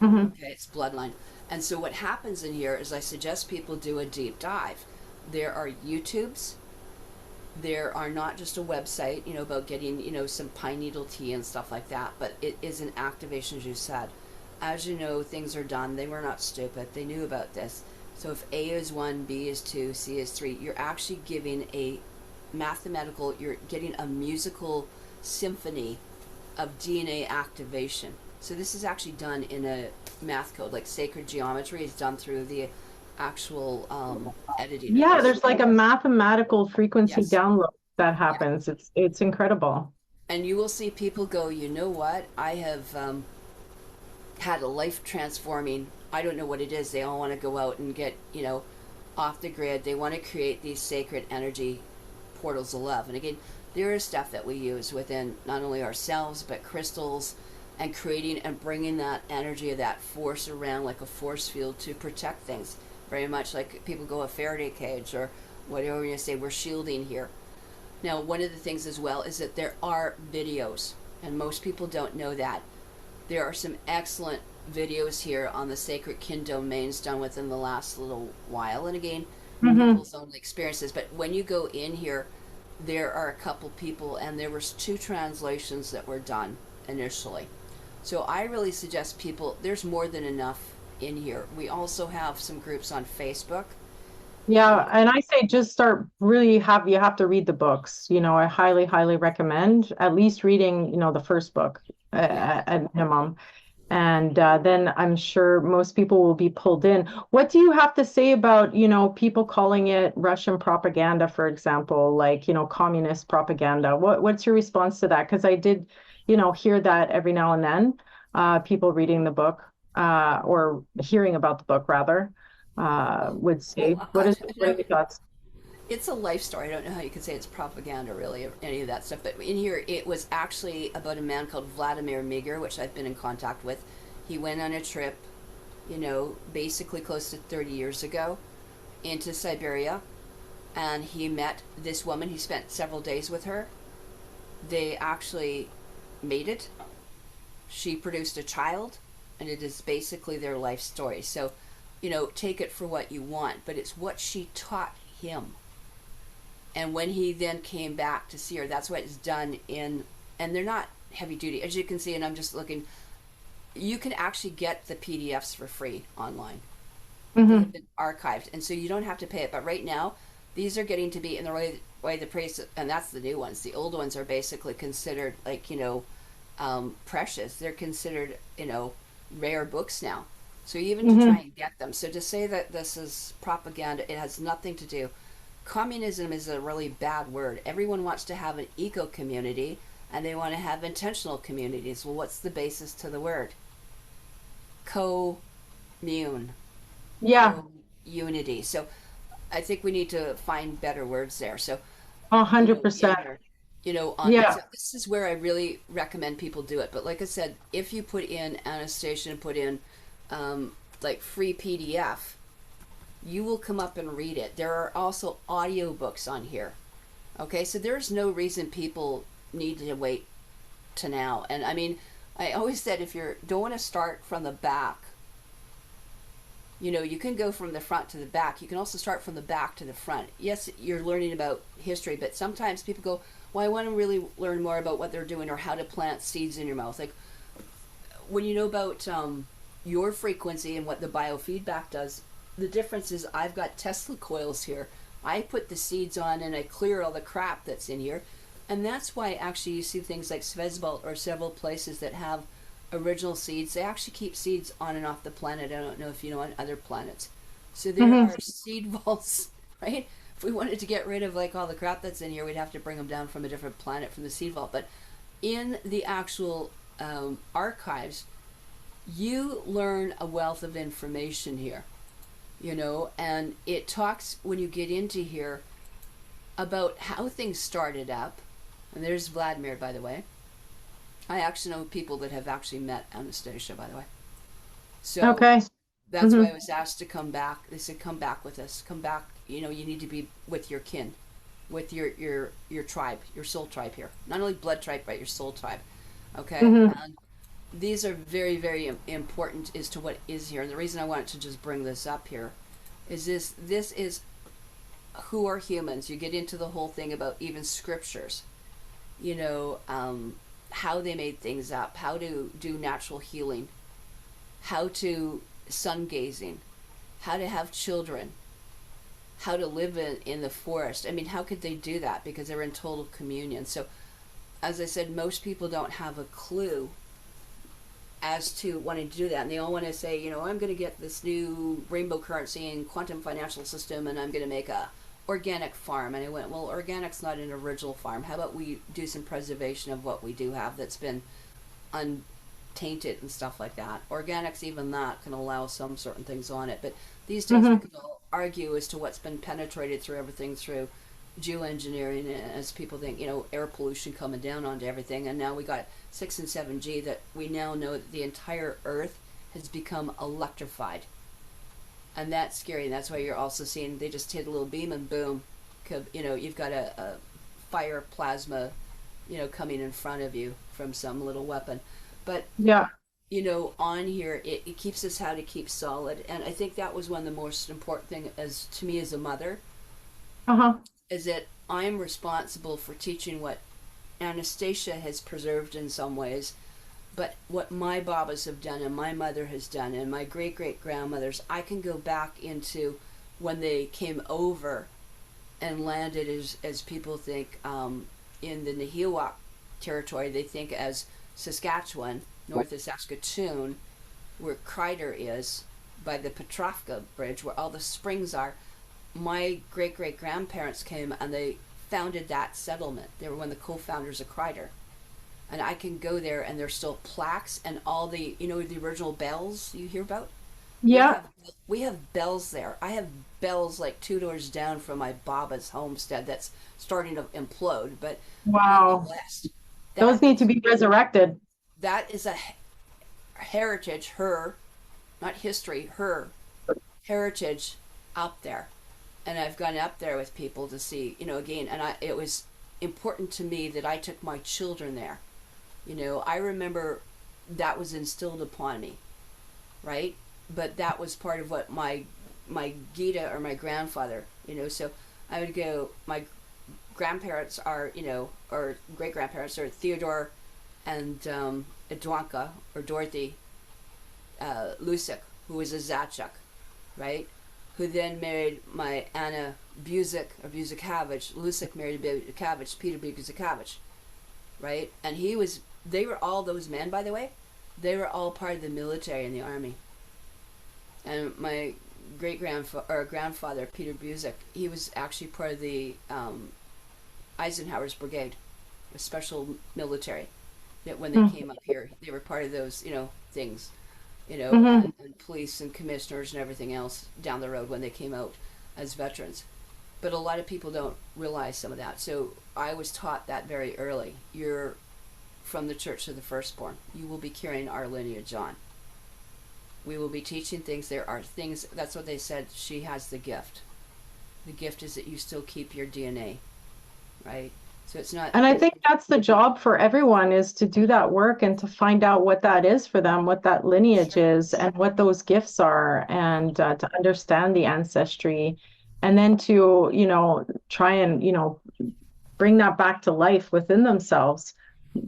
Hmm. Okay, it's bloodline. And so what happens in here is I suggest people do a deep dive. There are YouTubes. There are not just a website, about getting, some pine needle tea and stuff like that, but it is an activation, as you said. As you know, things are done. They were not stupid. They knew about this. So if A is 1, B is 2, C is 3, you're actually giving a mathematical, you're getting a musical symphony of DNA activation. So this is actually done in a math code, like sacred geometry is done through the actual editing of Yeah, this. there's like a mathematical frequency Yes. download that Yeah. happens. It's incredible. And you will see people go, you know what? I have had a life transforming, I don't know what it is. They all want to go out and get, off the grid. They want to create these sacred energy portals of love. And again, there is stuff that we use within not only ourselves, but crystals and creating and bringing that energy of that force around like a force field to protect things. Very much like people go a Faraday cage or whatever you say, we're shielding here. Now, one of the things as well is that there are videos, and most people don't know that. There are some excellent videos here on the sacred kin domains done within the last little while. And again, Hmm. people's own experiences. But when you go in here, there are a couple people, and there was 2 translations that were done initially. So I really suggest people, there's more than enough in here. We also have some groups on Facebook. Yeah, and I say just start really you have to read the books. I highly, highly recommend at least reading, the first book Yeah. at minimum. And then I'm sure most people will be pulled in. What do you have to say about, people calling it Russian propaganda, for example, like, communist propaganda? What's your response to that? Because I did, hear that every now and then, people reading the book, or hearing about the book rather, would say. Well, What are your thoughts? it's a life story. I don't know how you could say it's propaganda, really, or any of that stuff. But in here, it was actually about a man called Vladimir Miger, which I've been in contact with. He went on a trip, basically close to 30 years ago, into Siberia, and he met this woman. He spent several days with her. They actually mated. She produced a child, and it is basically their life story. So, take it for what you want, but it's what she taught him. And when he then came back to see her, that's what it's done in, and they're not heavy duty, as you can see. And I'm just looking, you can actually get the PDFs for free online. They have Hmm. been archived, and so you don't have to pay it. But right now, these are getting to be in the way the price, and that's the new ones. The old ones are basically considered like, precious. They're considered, rare books now. So even to try Hmm. and get them, so to say that this is propaganda, it has nothing to do. Communism is a really bad word. Everyone wants to have an eco community, and they want to have intentional communities. Well, what's the basis to the word? Commune, Yeah, unity. So I think we need to find better words there. So, 100%. in here, on Yeah. so this is where I really recommend people do it. But like I said, if you put in Anastasia and put in like free PDF, you will come up and read it. There are also audiobooks on here. Okay, so there's no reason people need to wait to now. And I mean, I always said if you don't want to start from the back, you can go from the front to the back. You can also start from the back to the front. Yes, you're learning about history, but sometimes people go, well, I want to really learn more about what they're doing or how to plant seeds in your mouth. Like when you know about your frequency and what the biofeedback does, the difference is I've got Tesla coils here. I put the seeds on and I clear all the crap that's in here. And that's why actually you see things like Svezbalt or several places that have original seeds. They actually keep seeds on and off the planet. I don't know if you know on other planets. So there Hmm. are seed vaults, right? If we wanted to get rid of like all the crap that's in here, we'd have to bring them down from a different planet from the seed vault. But in the actual archives, you learn a wealth of information here, and it talks when you get into here about how things started up. And there's Vladimir, by the way. I actually know people that have actually met Anastasia, by the way. So Okay. that's Hmm. why I was asked to come back. They said, "Come back with us. Come back. You need to be with your kin, with your tribe, your soul tribe here. Not only blood tribe, but your soul tribe." Okay, Hmm. and these are very, very important as to what is here. And the reason I wanted to just bring this up here is this is who are humans. You get into the whole thing about even scriptures, you know, um, how they made things up, how to do natural healing, how to sun gazing, how to have children, how to live in the forest. I mean, how could they do that? Because they're in total communion. So, as I said, most people don't have a clue as to wanting to do that. And they all want to say, I'm going to get this new rainbow currency and quantum financial system and I'm going to make a organic farm. And I went, well, organic's not an original farm. How about we do some preservation of what we do have that's been untainted and stuff like that. Organics, even that, can allow some certain things on it. But these days we Hmm. can all argue as to what's been penetrated through everything through geoengineering, as people think, air pollution coming down onto everything. And now we got 6 and 7G that we now know that the entire Earth has become electrified. And that's scary. And that's why you're also seeing they just hit a little beam and boom, you've got a fire plasma, coming in front of you from some little weapon. But Yeah. on here, it keeps us how to keep solid. And I think that was one of the most important thing as to me as a mother Uh-huh. is that I'm responsible for teaching what Anastasia has preserved in some ways, but what my babas have done and my mother has done and my great great grandmothers, I can go back into when they came over and landed as people think in the Nahiwak territory. They think as Saskatchewan, north of Saskatoon, where Kreider is, by the Petrovka Bridge, where all the springs are. My great great grandparents came and they founded that settlement. They were one of the co-founders of Kreider. And I can go there and there's still plaques and all the the original bells you hear about. We Yeah. have we have bells there. I have bells like 2 doors down from my Baba's homestead that's starting to implode, but Wow. nonetheless, Those that need to is be resurrected. a heritage, her, not history, her heritage up there. And I've gone up there with people to see, again, and it was important to me that I took my children there. I remember that was instilled upon me, right? But that was part of what my Gita or my grandfather, so I would go, my grandparents are, or great grandparents are Theodore and Edwanka or Dorothy Lucyk, who was a Zachuk, right? Who then married my Anna Buzik or Buzikavich. Lucyk married Buzikavich, Peter Buzikavich, right? And they were all those men, by the way, they were all part of the military and the army. And my great grandfather or grandfather, Peter Buzik, he was actually part of the Eisenhower's brigade, a special military. That when they came up here, they were part of those, things, Mm-hmm. and police and commissioners and everything else down the road when they came out as veterans. But a lot of people don't realize some of that. So I was taught that very early. You're from the Church of the Firstborn. You will be carrying our lineage on. We will be teaching things. There are things, that's what they said, she has the gift. The gift is that you still keep your DNA, right? So it's not. And I think that's the job for everyone is to do that work and to find out what that is for them, what that lineage Sure. is, and what those gifts are, and to understand the ancestry, and then to, try and, bring that back to life within themselves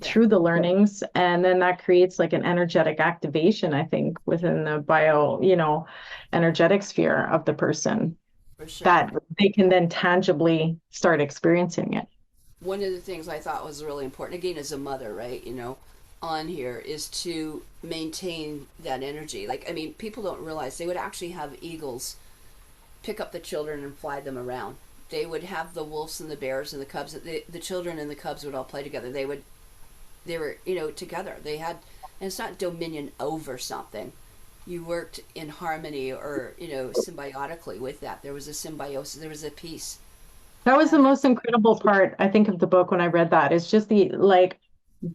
Yeah, through the learnings. And then that creates like an energetic activation, I think, within the energetic sphere of the person for sure. that they can then tangibly start experiencing it. One of the things I thought was really important, again, as a mother, right, on here is to maintain that energy. Like, I mean, people don't realize they would actually have eagles pick up the children and fly them around. They would have the wolves and the bears and the cubs. The children and the cubs would all play together. They were, together. They had, and it's not dominion over something. You worked in harmony or, symbiotically with that. There was a symbiosis. There was a peace. That was the And most incredible part, I think, of the book when I read that. It's just the like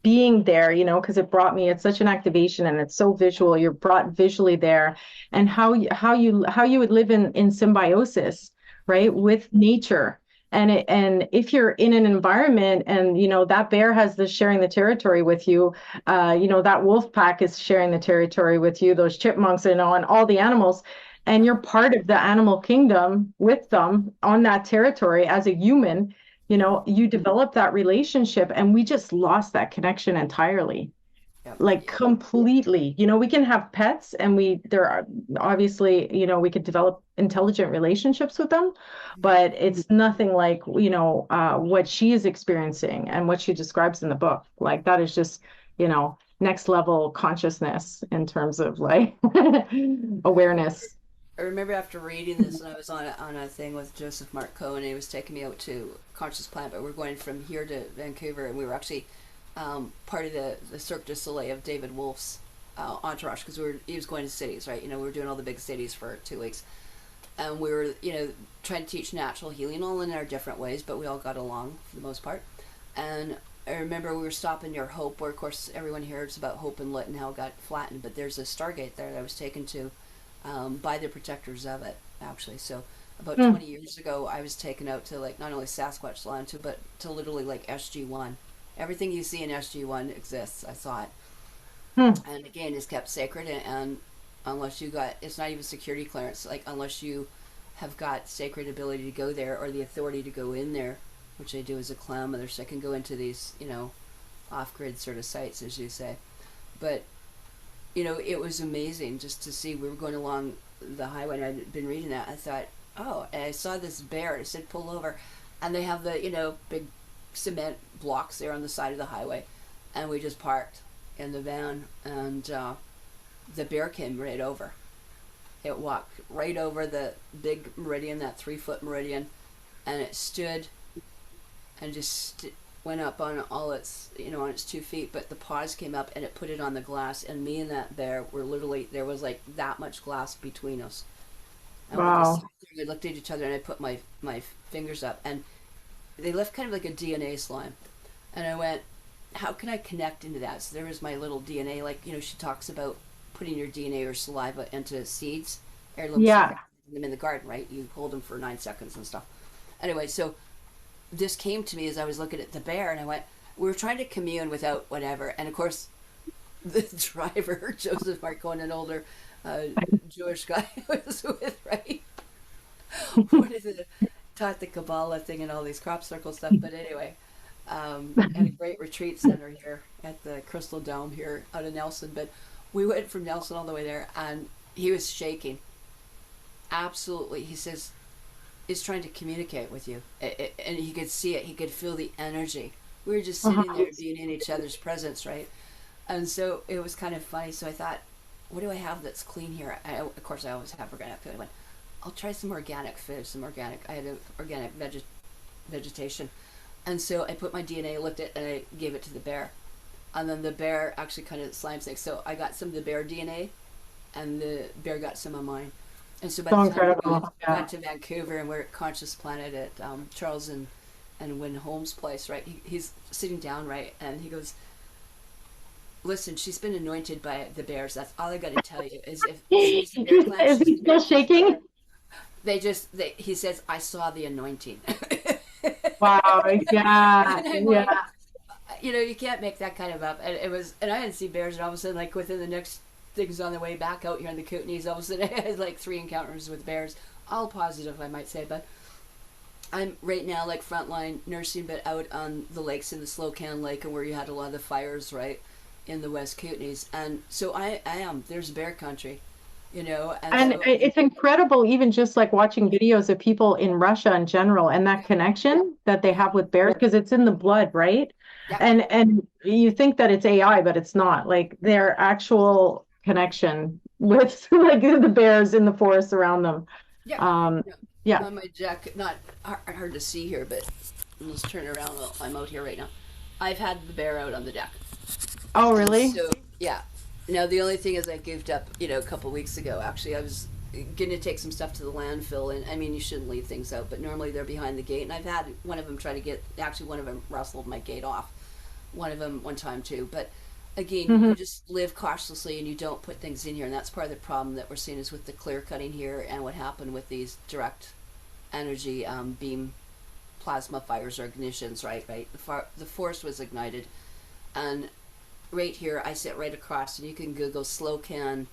being there, because it brought me, it's such an activation and it's so visual. You're brought visually there and how you would live in symbiosis, right, with nature. And if you're in an environment and that bear has this sharing the territory with you, that wolf pack is sharing the territory with you, those chipmunks, and all the animals, and you're part of the animal kingdom with them on that territory as a human, you develop that relationship, and we just lost that connection entirely, yeah, like yeah, completely. We can have pets and there are obviously, we could develop intelligent relationships with them, but it's nothing like, what she is experiencing and what she describes in the book. Like that is just, next level consciousness in terms of like awareness. I remember after reading this, and I was on a thing with Joseph Mark Cohen, and he was taking me out to Conscious Planet, but we're going from here to Vancouver, and we were actually part of the Cirque du Soleil of David Wolf's entourage, because he was going to cities, right? We were doing all the big cities for 2 weeks, and we were, trying to teach natural healing, all in our different ways, but we all got along for the most part. And I remember we were stopping near Hope, where of course everyone hears about Hope and Lit and how it got flattened, but there's a Stargate there that I was taken to by the protectors of it, actually. So about Hmm. 20 years ago, I was taken out to like not only Sasquatch land, but to literally like SG1. Everything you see in SG1 exists. I saw it, Hmm. and again, it's kept sacred. And unless you got, it's not even security clearance. Like unless you have got sacred ability to go there or the authority to go in there, which I do as a clan mother, so I can go into these, off-grid sort of sites, as you say. But it was amazing just to see. We were going along the highway, and I'd been reading that. I thought, oh, and I saw this bear. I said, pull over, and they have the big cement blocks there on the side of the highway, and we just parked in the van, and the bear came right over. It walked right over the big meridian, that 3 foot meridian, and it stood and just went up on all its, on its 2 feet, but the paws came up and it put it on the glass, and me and that bear were literally, there was like that much glass between us. And we just Wow. sat there, we looked at each other, and I put my fingers up, and they left kind of like a DNA slime. And I went, how can I connect into that? So there was my little DNA, like, she talks about putting your DNA or saliva into seeds, heirloom seeds, Yeah. them in the garden, right? You hold them for 9 seconds and stuff. Anyway, so this came to me as I was looking at the bear, and I went, we were trying to commune without whatever. And of course, the driver, Joseph Marcone, an older uh, Jewish guy I was with, right? What is it? taught the Kabbalah thing and all these crop circle stuff. But anyway, at a great retreat center here at the Crystal Dome here out of Nelson. But we went from Nelson all the way there, and he was shaking. Absolutely, he says he's trying to communicate with you, and he could see it. He could feel the energy. We were just sitting there being in each other's presence, right? And so it was kind of funny. So I thought, what do I have that's clean here? Of course, I always have organic food. I went, I'll try some organic food, some organic. I had an organic vegetation. And so I put my DNA, looked at it, and I gave it to the bear. And then the bear actually kind of slime snake. So I got some of the bear DNA, and the bear got some of mine. And so by So the time we incredible. Yeah. went to Vancouver and we're at Conscious Planet at Charles and Win Holmes' place, right? He's sitting down, right? And he goes, listen, she's been anointed by the bears. That's all I got to tell you is if she's the bear clan, Is she's he the bear still clan. shaking? He says, I saw the anointing. Wow. Yeah. And I'm Yeah. like, you can't make that kind of up. And and I didn't see bears, and all of a sudden, like within the next things on the way back out here in the Kootenays, all of a sudden I had like 3 encounters with bears, all positive, I might say. But I'm right now like frontline nursing, but out on the lakes in the Slocan Lake, and where you had a lot of the fires, right, in the West Kootenays. And so I am there's bear country, and And so it's incredible, even just like watching videos of people in Russia in general and that connection that they have with bears because it's in the blood, right? yeah, And you think that it's AI, but it's not. Like their actual connection with like the bears in the forest around them. yeah, Um, yeah. yeah. On my deck, not hard to see here, but let's turn around. Well, I'm out here right now. I've had the bear out on the deck. Oh, And really? so, yeah. Now, the only thing is I goofed up, a couple weeks ago. Actually, I was going to take some stuff to the landfill. And I mean, you shouldn't leave things out, but normally they're behind the gate. And I've had one of them try to actually, one of them rustled my gate off. One of them one time, too. But again, Hmm. you just live cautiously and you don't put things in here. And that's part of the problem that we're seeing is with the clear cutting here and what happened with these direct energy beam plasma fires or ignitions, right? Right. The forest was ignited. And right here, I sit right across, and you can Google Slocan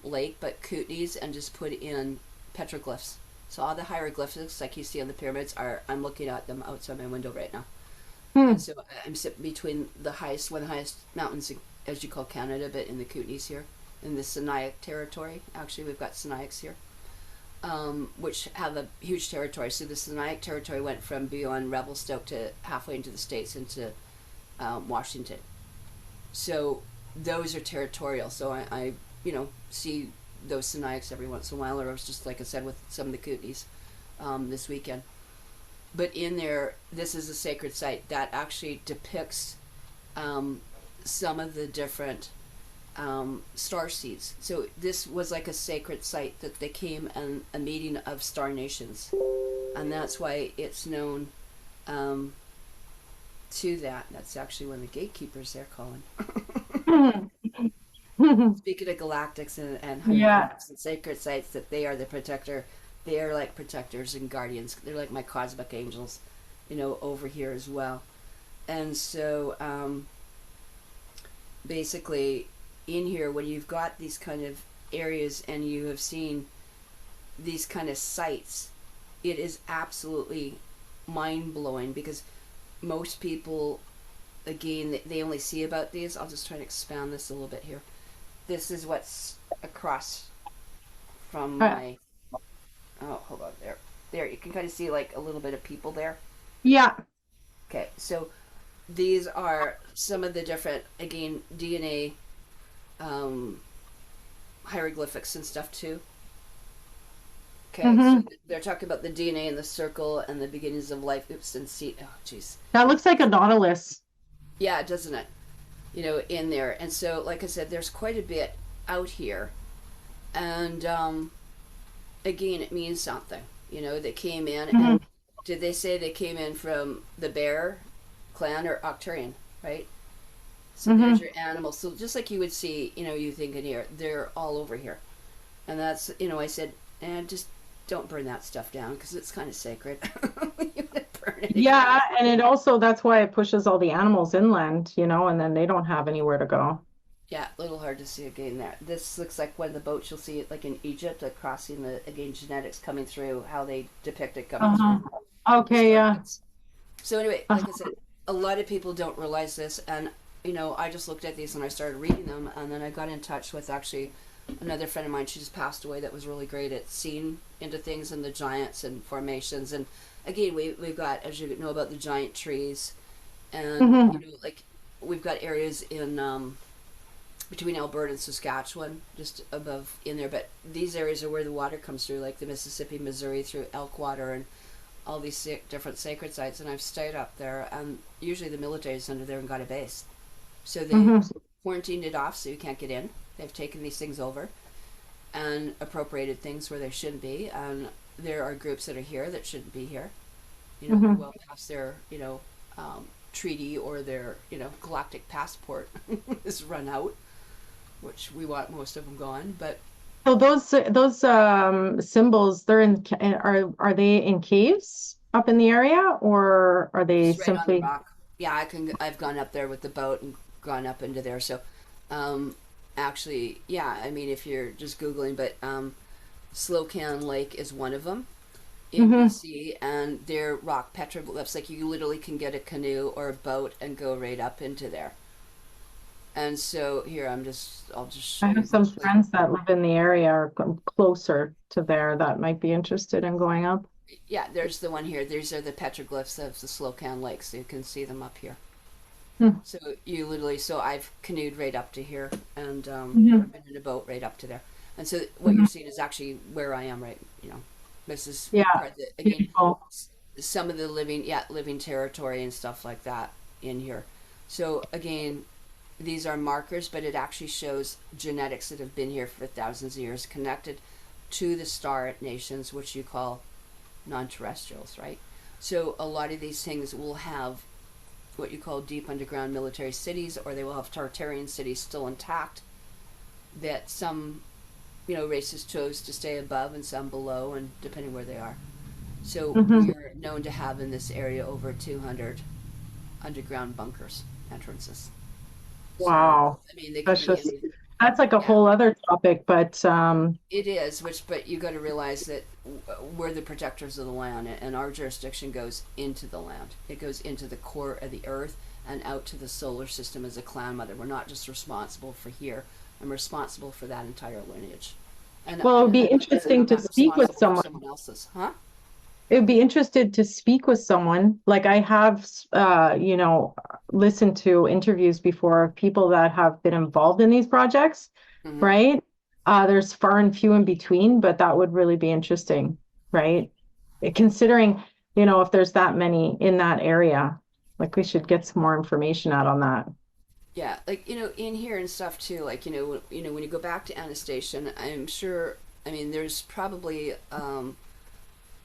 Lake, but Kootenays, and just put in petroglyphs. So all the hieroglyphics, like you see on the pyramids, I'm looking at them outside my window right now. And Hmm. so I'm sitting between one of the highest mountains, as you call Canada, but in the Kootenays here, in the Sinaic territory. Actually, we've got Sinaics here, which have a huge territory. So the Sinaic territory went from beyond Revelstoke to halfway into the States, into Washington. So those are territorial. So I see those Sinaics every once in a while, or I was just, like I said, with some of the Kootenays this weekend. But in there, this is a sacred site that actually depicts some of the different star seeds. So this was like a sacred site that they came and a meeting of star nations, and that's why it's known to that. That's actually one of the gatekeepers they're calling. Speaking of galactics and Yeah. hieroglyphs and sacred sites, that they are the protector. They are like protectors and guardians. They're like my cosmic angels, over here as well. And so, basically, in here, when you've got these kind of areas and you have seen these kind of sites, it is absolutely mind blowing because most people, again, they only see about these. I'll just try to expand this a little bit here. This is what's across from Uh, my. Oh, hold on there. There, you can kind of see like a little bit of people there. yeah. Okay, so these are some of the different, again, DNA um, hieroglyphics and stuff too. Okay, so Hmm. they're talking about the DNA in the circle and the beginnings of life. Oops, and see. Oh, jeez. That looks like a nautilus. Yeah, doesn't it? In there. And so, like I said, there's quite a bit out here. And again, it means something. They came in, and Hmm. did they say they came in from the bear clan or Octarian, right? So there's Hmm. your animals. So just like you would see, you think in here, they're all over here. And that's, I said, just don't burn that stuff down because it's kind of sacred. You would burn it again. Yeah, and it also that's why it pushes all the animals inland, and then they don't have anywhere to go. Yeah, a little hard to see again there. This looks like one of the boats you'll see it like in Egypt, like crossing the again genetics coming through, how they depict it coming through Uh-huh. the Okay, yeah. stargates. So anyway, like I Uh-huh. said, a lot of people don't realize this, and I just looked at these and I started reading them, and then I got in touch with actually another friend of mine. She just passed away. That was really great at seeing into things and the giants and formations. And again, we've got, as you know, about the giant trees, and Hmm. like we've got areas in between Alberta and Saskatchewan, just above in there. But these areas are where the water comes through, like the Mississippi, Missouri, through Elkwater, and all these different sacred sites. And I've stayed up there, and usually the military is under there and got a base. So they Hmm. quarantined it off so you can't get in. They've taken these things over and appropriated things where they shouldn't be. And there are groups that are here that shouldn't be here, Hmm. well past their, treaty or their, galactic passport is run out, which we want most of them gone. But So those symbols, they're in are they in caves up in the area, or are they just right on the simply? rock. Yeah, I've gone up there with the boat and gone up into there. So, um, actually, yeah. I mean, if you're just googling, but Slocan Lake is one of them in Hmm. BC, and they're rock petroglyphs. Like you literally can get a canoe or a boat and go right up into there. And so here I'll just I show you have some quickly. friends that live in the area or closer to there that might be interested in going up. Yeah, there's the one here. These are the petroglyphs of the Slocan Lake, so you can see them up here. Hmm. So you literally, so I've canoed right up to here, and Hmm. I've been in a boat right up to there. And so what Hmm. you're seeing is actually where I am right. This is Yeah, part of the again, beautiful. some of the living territory and stuff like that in here. So again, these are markers, but it actually shows genetics that have been here for thousands of years, connected to the star nations, which you call non-terrestrials, right? So a lot of these things will have what you call deep underground military cities, or they will have Tartarian cities still intact that some races chose to stay above and some below, and depending where they are. So Hmm. we are known to have in this area over 200 underground bunkers entrances. So Wow. I mean, they could That's be just any. that's like a Yeah, whole other topic, but it is. But you got to realize that we're the protectors of the land, and our jurisdiction goes into the land. It goes into the core of the earth and out to the solar system as a clan mother. We're not just responsible for here. I'm responsible for that entire lineage, and well, it would be I'm interesting to not speak with responsible for someone. someone else's, huh? It would be interested to speak with someone. Like I have, listened to interviews before of people that have been involved in these projects, Mm-hmm. right? There's far and few in between, but that would really be interesting, right? Considering, if there's that many in that area, like we should get some more information out on that. Yeah, like in here and stuff too. Like when you go back to Anastasia, I'm sure. I mean, there's probably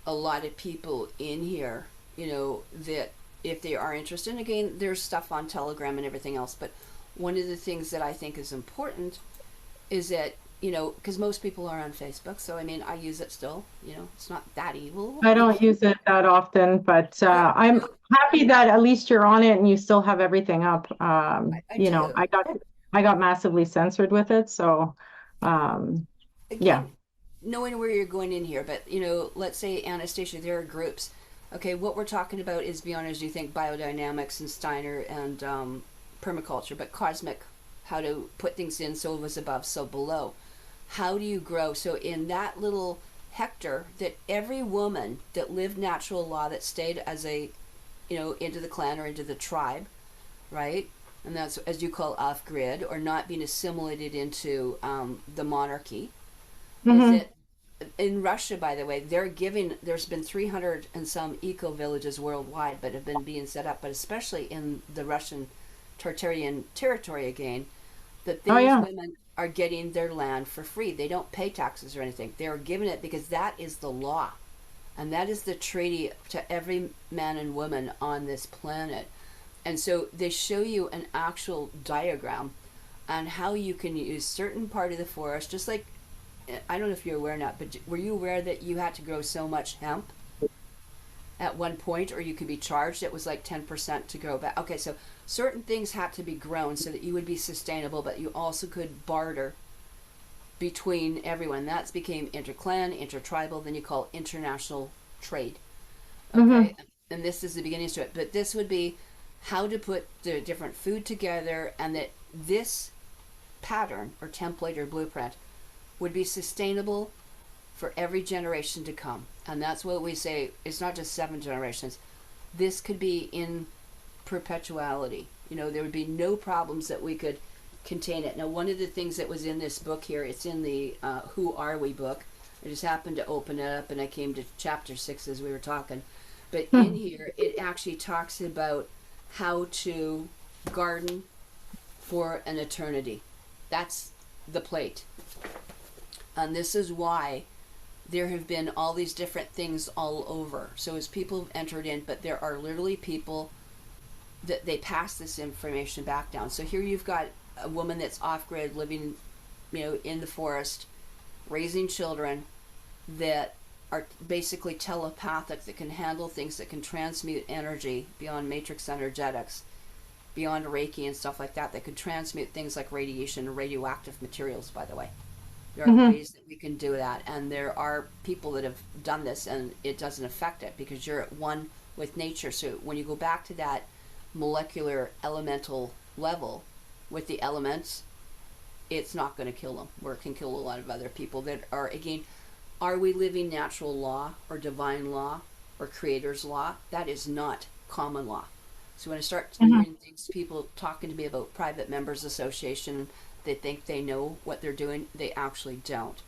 a lot of people in here, that if they are interested. And again, there's stuff on Telegram and everything else. But one of the things that I think is important is that because most people are on Facebook. So I mean, I use it still. It's not that evil. I don't use it that often, but But I'm happy that at least you're on it and you still have everything up. I do. I got massively censored with it, so yeah. Again, knowing where you're going in here, but let's say Anastasia, there are groups. Okay, what we're talking about is beyond, as you think, biodynamics and Steiner and permaculture, but cosmic, how to put things in so it was above, so below. How do you grow? So in that little hectare, that every woman that lived natural law that stayed as a, into the clan or into the tribe, right? And that's as you call off grid or not being assimilated into the monarchy is Hmm. that in Russia, by the way, there's been 300 and some eco villages worldwide, but have been being set up, but especially in the Russian Tartarian territory again, that Oh these yeah. women are getting their land for free. They don't pay taxes or anything. They are given it because that is the law. And that is the treaty to every man and woman on this planet. And so they show you an actual diagram on how you can use certain part of the forest, just like I don't know if you're aware or not, but were you aware that you had to grow so much hemp? at one point, or you could be charged. It was like 10% to grow back. Okay, so certain things had to be grown so that you would be sustainable, but you also could barter between everyone. That became interclan, intertribal, then you call international trade. Mm-hmm. Okay, and this is the beginnings to it. But this would be how to put the different food together, and that this pattern or template or blueprint would be sustainable for every generation to come. And that's what we say. It's not just 7 generations. This could be in perpetuality. There would be no problems that we could contain it. Now, one of the things that was in this book here, it's in the Who Are We book. I just happened to open it up and I came to chapter 6 as we were talking. But in here, it actually talks about how to garden for an eternity. That's the plate. And this is why there have been all these different things all over. So as people have entered in, but there are literally people that they pass this information back down. So here you've got a woman that's off-grid, living, in the forest, raising children that are basically telepathic, that can handle things, that can transmute energy beyond matrix energetics, beyond Reiki and stuff like that, that could transmute things like radiation and radioactive materials, by the way. There are Mm-hmm. ways that we can do that, and there are people that have done this and it doesn't affect it because you're at one with nature. So when you go back to that molecular elemental level with the elements, it's not going to kill them, where it can kill a lot of other people that are, again, are we living natural law or divine law or creator's law? That is not common law. So when I start Mm-hmm. hearing things, people talking to me about private members association, they think they know what they're doing. They actually don't.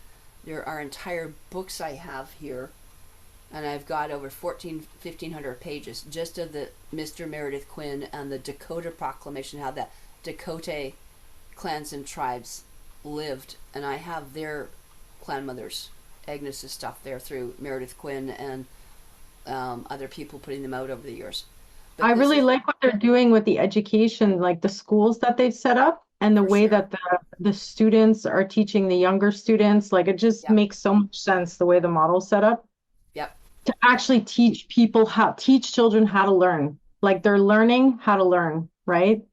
There are entire books I have here, and I've got over 1,500 pages just of the Mr. Meredith Quinn and the Dakota Proclamation, how the Dakota clans and tribes lived, and I have their clan mothers, Agnes's stuff there through Meredith Quinn and other people putting them out over the years. I But this really is like what they're doing with the education, like the schools that they've set up and the for way sure. that the students are teaching the younger students. Like it just Yep. makes so much sense the way the model's set up Yep. to actually teach children how to learn. Like they're learning how to learn, right?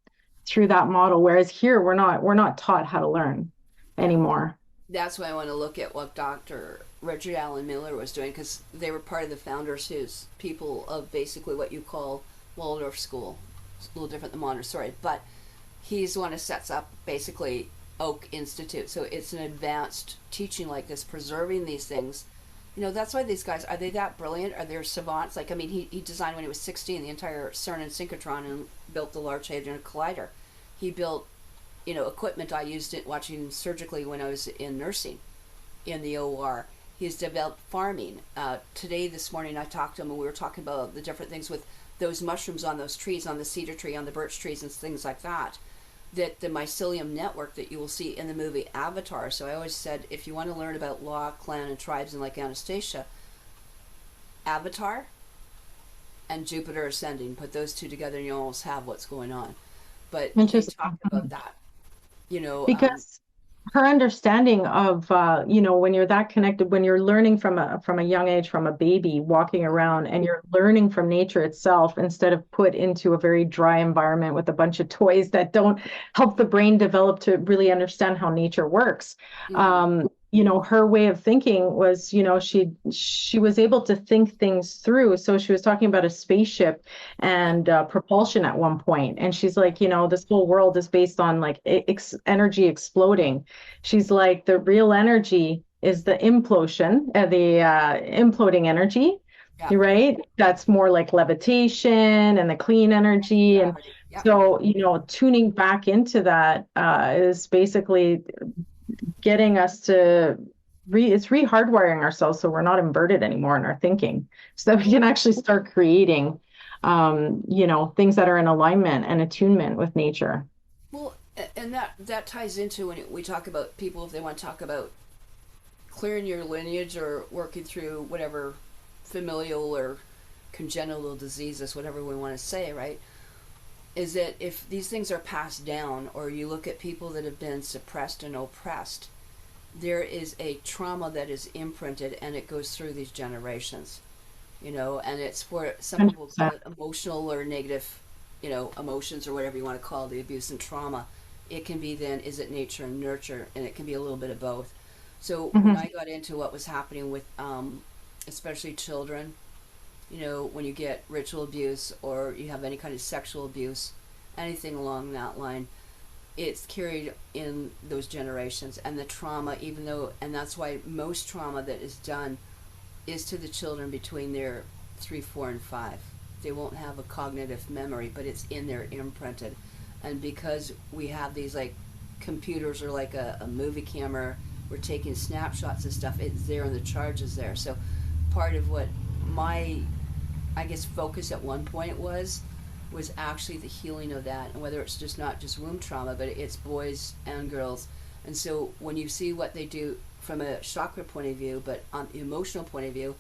Through that model. Whereas here we're not taught how to learn Yep. anymore. That's why I want to look at what Dr. Richard Allen Miller was doing, because they were part of the founders, who's people of basically what you call Waldorf school. It's a little different than Montessori, but he's the one who sets up basically Oak Institute. So it's an advanced teaching like this, preserving these things. That's why these guys, are they that brilliant? Are they savants? Like, I mean, he designed when he was 16 the entire CERN and synchrotron and built the Large Hadron Collider. He built, equipment. I used it watching surgically when I was in nursing in the OR. He's developed farming. Today, this morning, I talked to him and we were talking about the different things with those mushrooms on those trees, on the cedar tree, on the birch trees, and things like that. That the mycelium network that you will see in the movie Avatar. So I always said, if you want to learn about law, clan, and tribes, and like Anastasia, Avatar and Jupiter Ascending, put those two together and you almost have what's going on. But they talk Interesting. about that. You know, um, Because her understanding of when you're that connected, when you're learning from a young age, from a baby walking around, and you're learning from nature itself instead of put into a very dry environment with a bunch of toys that don't help the brain develop to really understand how nature works. mhm, Her way of thinking was, she was able to think things through. So she was talking about a spaceship yep, and propulsion at one point, and she's yep, like, this whole world is based on like energy exploding. She's like, the real energy is the implosion, the imploding energy, yep, right? That's more like levitation and the clean energy. And gravity, yep. so, tuning back into that is basically getting us to it's re-hardwiring ourselves so we're not inverted anymore in our thinking, so that we Well, can actually start creating, things that are in alignment and attunement with nature. well, and that ties into when we talk about people, if they want to talk about clearing your lineage or working through whatever familial or congenital diseases, whatever we want to say, right? Is that if these things are passed down, or you look at people that have been suppressed and oppressed, there is a trauma that is imprinted and it goes through these generations. and it's for some people call 100%. it emotional or negative, emotions or whatever you want to call the abuse and trauma. It can be then, is it nature and nurture? And it can be a little bit of both. So when I Hmm. got into what was happening with, especially children, when you get ritual abuse or you have any kind of sexual abuse, anything along that line, it's carried in those generations. And the trauma, even though, and that's why most trauma that is done is to the children between their 3, 4, and 5. They won't have a cognitive memory, but it's in there imprinted. And because we have these like computers or like a movie camera, we're taking snapshots and stuff, it's there and the charge is there. So part of what my, I guess, focus at one point was actually the healing of that, and whether it's just not just womb trauma, but it's boys and girls. And so when you see what they do from a chakra point of view, but on the emotional point of view,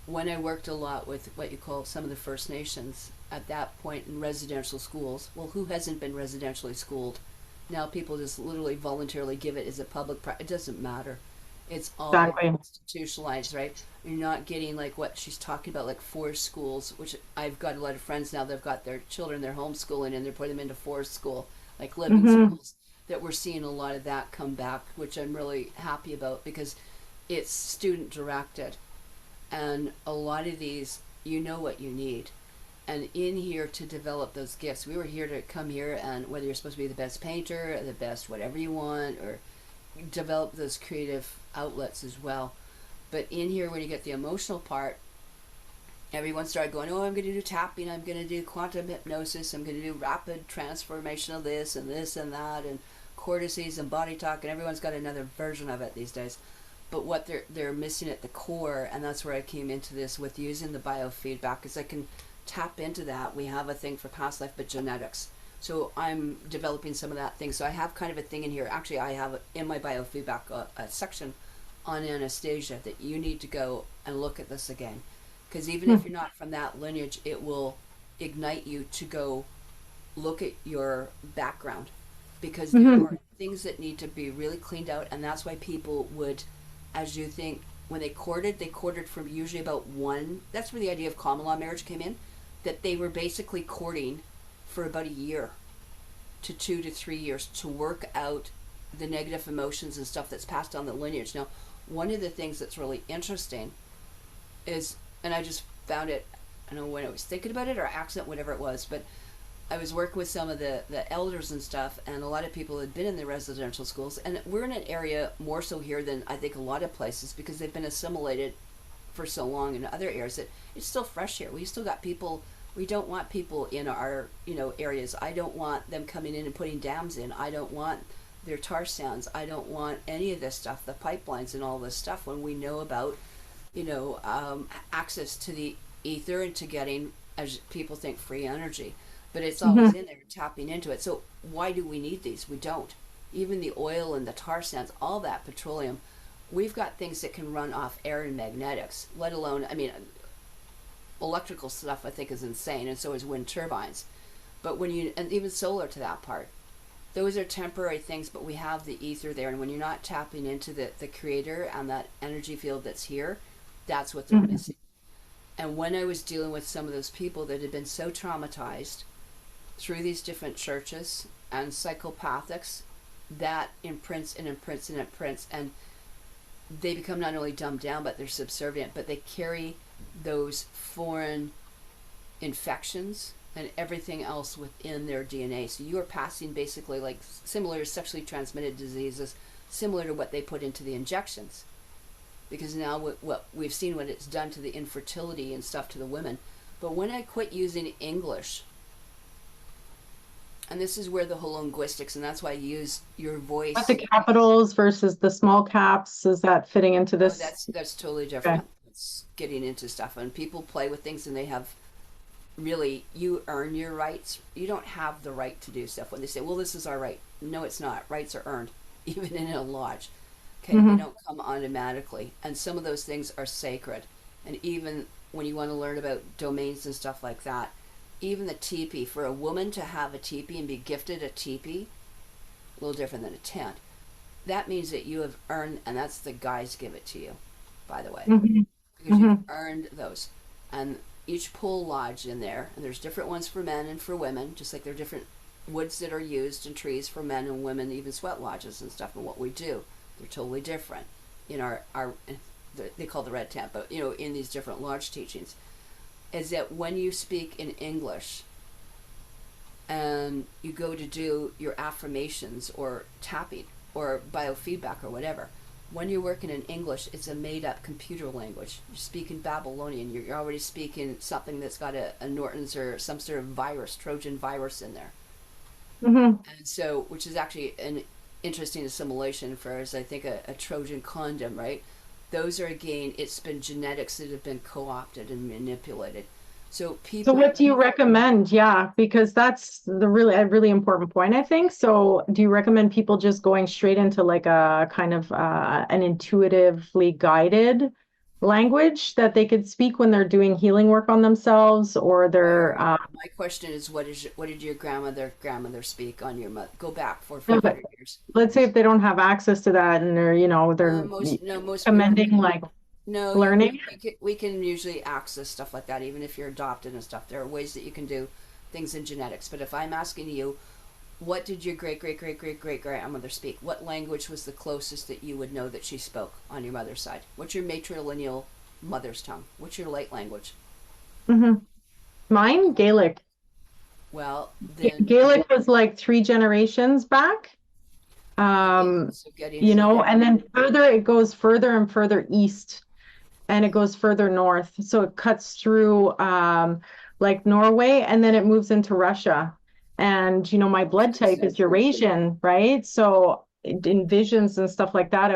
when I worked a lot with what you call some of the First Nations at that point in residential schools, well, who hasn't been residentially schooled? Now people just literally voluntarily give it as a it doesn't matter. It's all Exactly. institutionalized, right? You're not getting like what she's talking about, like forest schools, which I've got a lot of friends now. They've got their children, they're homeschooling, and they're putting them into forest school, like living Hmm. schools. That we're seeing a lot of that come back, which I'm really happy about because it's student directed, and a lot of these, you know what you need. And in here to develop those gifts, we were here to come here, and whether you're supposed to be the best painter, or the best whatever you want, or develop those creative outlets as well. But in here, when you get the emotional part, everyone started going, oh, I'm going to do tapping, I'm going to do quantum hypnosis, I'm going to do rapid transformation of this and that, and cortices and body talk, and everyone's got another version of it these days. But what they're missing at the core, and that's where I came into this with using the biofeedback, is I can tap into that. We have a thing for past life, but genetics. So I'm developing some of that thing. So I have kind of a thing in here. Actually, I have in my biofeedback a section on Anastasia that you need to go and look at this again. Because even if you're not from that lineage, it will ignite you to go look at your background, because there Hmm. are things that need to be really cleaned out. And that's why people would, as you think, when they courted from usually about one. That's where the idea of common law marriage came in, that they were basically courting for about a year to 2 to 3 years to work out the negative emotions and stuff that's passed on the lineage. Now, one of the things that's really interesting is, and I just found it, I don't know when I was thinking about it or accident, whatever it was, but I was working with some of the elders and stuff, and a lot of people had been in the residential schools. And we're in an area more so here than I think a lot of places because they've been assimilated for so long in other areas that it's still fresh here. We still got people. We don't want people in our areas. I don't want them coming in and putting dams in. I don't want their tar sands. I don't want any of this stuff, the pipelines and all this stuff. When we know about access to the ether and to getting, as people think, free energy, but it's always Hmm. in there, tapping into it. So why do we need these? We don't. Even the oil and the tar sands, all that petroleum, we've got things that can run off air and magnetics, let alone, I mean, electrical stuff I think is insane, and so is wind turbines. But when you, and even solar to that part, those are temporary things, but we have the ether there. And when you're not tapping into the creator and that energy field that's here, that's what they're Hmm. missing. And when I was dealing with some of those people that had been so traumatized through these different churches and psychopathics, that imprints and imprints and imprints, and they become not only dumbed down, but they're subservient, but they carry those foreign infections and everything else within their DNA. So you are passing basically like similar to sexually transmitted diseases, similar to what they put into the injections. Because now what we've seen what it's done to the infertility and stuff to the women. But when I quit using English, and this is where the whole linguistics, and that's why I use your But the voice. capitals versus the small caps, is that fitting into Oh, this? that's totally Okay. different. It's getting into stuff, and people play with things, and they have really, you earn your rights. You don't have the right to do stuff when they say, well, this is our right. No, it's not. Rights are earned, even in a lodge. Okay, they Hmm. don't come automatically. And some of those things are sacred. And even when you want to learn about domains and stuff like that, even the teepee, for a woman to have a teepee and be gifted a teepee, a little different than a tent. That means that you have earned, and that's the guys give it to you, by the way, Hmm. because you've Hmm. earned those. and each pool lodge in there, and there's different ones for men and for women, just like there are different woods that are used and trees for men and women, even sweat lodges and stuff. And what we do, they're totally different in our they call the red tent, but in these different lodge teachings, is that when you speak in English and you go to do your affirmations or tapping or biofeedback or whatever, when you're working in English, it's a made-up computer language. You're speaking Babylonian. You're already speaking something that's got a Norton's or some sort of virus, Trojan virus in there. Hmm. And so, which is actually an interesting assimilation for, as I think, a Trojan condom, right? Those are, again, it's been genetics that have been co-opted and manipulated. So So people, what do you recommend? Yeah, because that's the really a really important point, I think. So do you recommend people just going straight into like a kind of an intuitively guided language that they could speak when they're doing healing work on themselves, or they're my question is, what did your grandmother speak on your mother? Go back 400 or 500 years. let's say if they don't have access to that and they're Most no, most people. commending like No, learning. we can usually access stuff like that, even if you're adopted and stuff. There are ways that you can do things in genetics. But if I'm asking you, what did your great great great great great grandmother speak? What language was the closest that you would know that she spoke on your mother's side? What's your matrilineal mother's tongue? What's your light language? Hmm. Mine, Gaelic. Well, then, Gaelic was like three generations back. okay, Um, so getting so and then further, it goes further and further east, and it goes further north. So it cuts through like Norway, and then it moves into Russia. And my blood type is Eurasian, right? So in visions and stuff like that,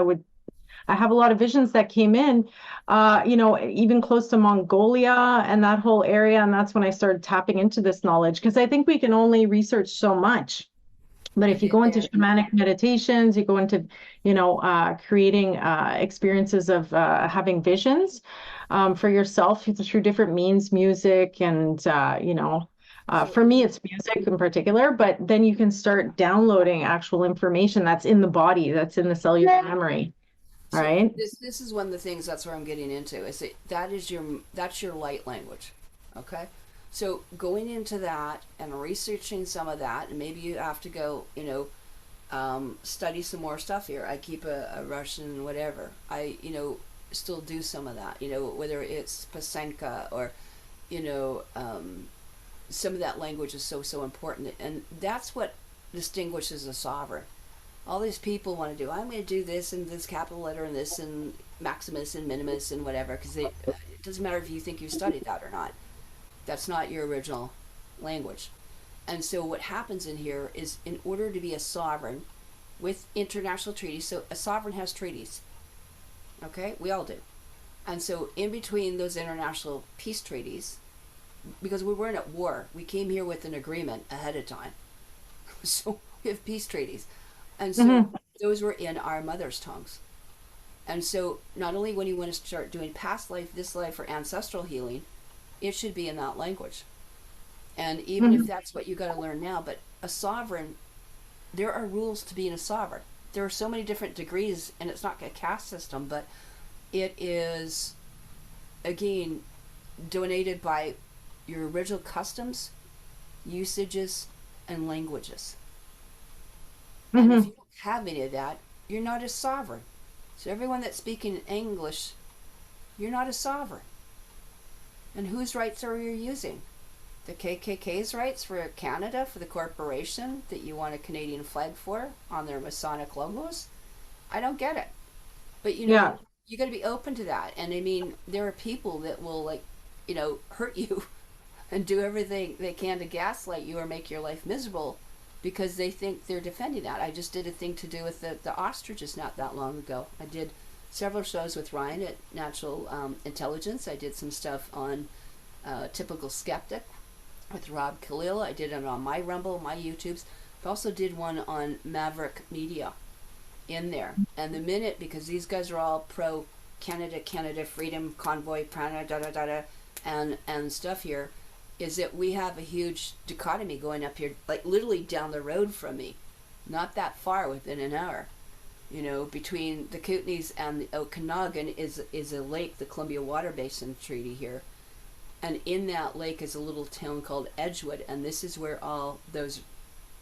I have a lot of visions that came in, even close to Mongolia and that whole area. And that's when I started tapping into this knowledge because I think we can only research so much. But I if you did go into there. shamanic meditations, you go into, creating experiences of having visions for yourself through different means, music, and, So for me, it's music in particular, but then you can start downloading actual information that's in the body, that's in the cellular memory, so right? this is one of the things, that's where I'm getting into, is that that's your light language. Okay? So going into that and researching some of that, and maybe you have to go, study some more stuff here. I keep a Russian whatever. I, still do some of that, whether it's Pasenka or, you know, um, some of that language is so important. And that's what distinguishes a sovereign. All these people want to do, I'm going to do this and this capital letter and this and Maximus and Minimus and whatever, because it doesn't matter if you think you studied that or not. That's not your original language. And so what happens in here is, in order to be a sovereign with international treaties, so a sovereign has treaties, okay? We all do. And so in between those international peace treaties, because we weren't at war, we came here with an agreement ahead of time. So we have peace treaties. And so Hmm. those were in our mother's tongues. And so not only when you want to start doing past life, this life, or ancestral healing, it should be in that language. And even if Hmm. that's what you got to learn now, but a sovereign, there are rules to being a sovereign. There are so many different degrees, and it's not a caste system, but it is, again, donated by your original customs, usages, and languages. And if Hmm. you don't have any of that, you're not a sovereign. So everyone that's speaking English, you're not a sovereign. And whose rights are you using? The KKK's rights for Canada, for the corporation that you want a Canadian flag for on their Masonic logos? I don't get it. But Yeah. you got to be open to that. And I mean, there are people that will, like, hurt you and do everything they can to gaslight you or make your life miserable because they think they're defending that. I just did a thing to do with the ostriches not that long ago. I did several shows with Ryan at Natural Intelligence. I did some stuff on Typical Skeptic with Rob Khalil. I did it on my Rumble, my YouTubes. I also did one on Maverick Media in there. And the minute, because these guys are all pro Canada, Freedom, Convoy, Prana, da da da da, and stuff here, is that we have a huge dichotomy going up here, like literally down the road from me, not that far, within an hour. Between the Kootenays and the Okanagan is a lake, the Columbia Water Basin Treaty here. And in that lake is a little town called Edgewood, and this is where all those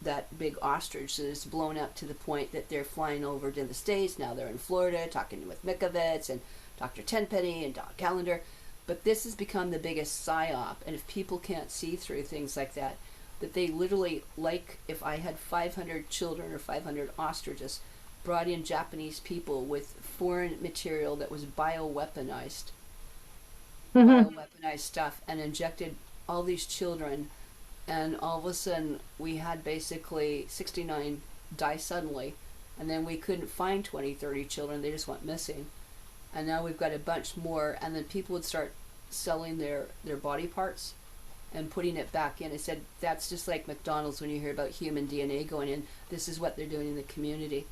that big ostrich is blown up to the point that they're flying over to the States. Now they're in Florida talking with Mikovits and Dr. Tenpenny and Don Callender. But this has become the biggest psyop. And if people can't see through things like that, that they literally, like if I had 500 children or 500 ostriches, brought in Japanese people with foreign material that was Hmm. bioweaponized stuff, and injected all these children, and all of a sudden we had basically 69 die suddenly, and then we couldn't find 20, 30 children. They just went missing, and now we've got a bunch more, and then people would start selling their body parts and putting it back in. I said that's just like McDonald's when you hear about human DNA going in. This is what they're doing in the community.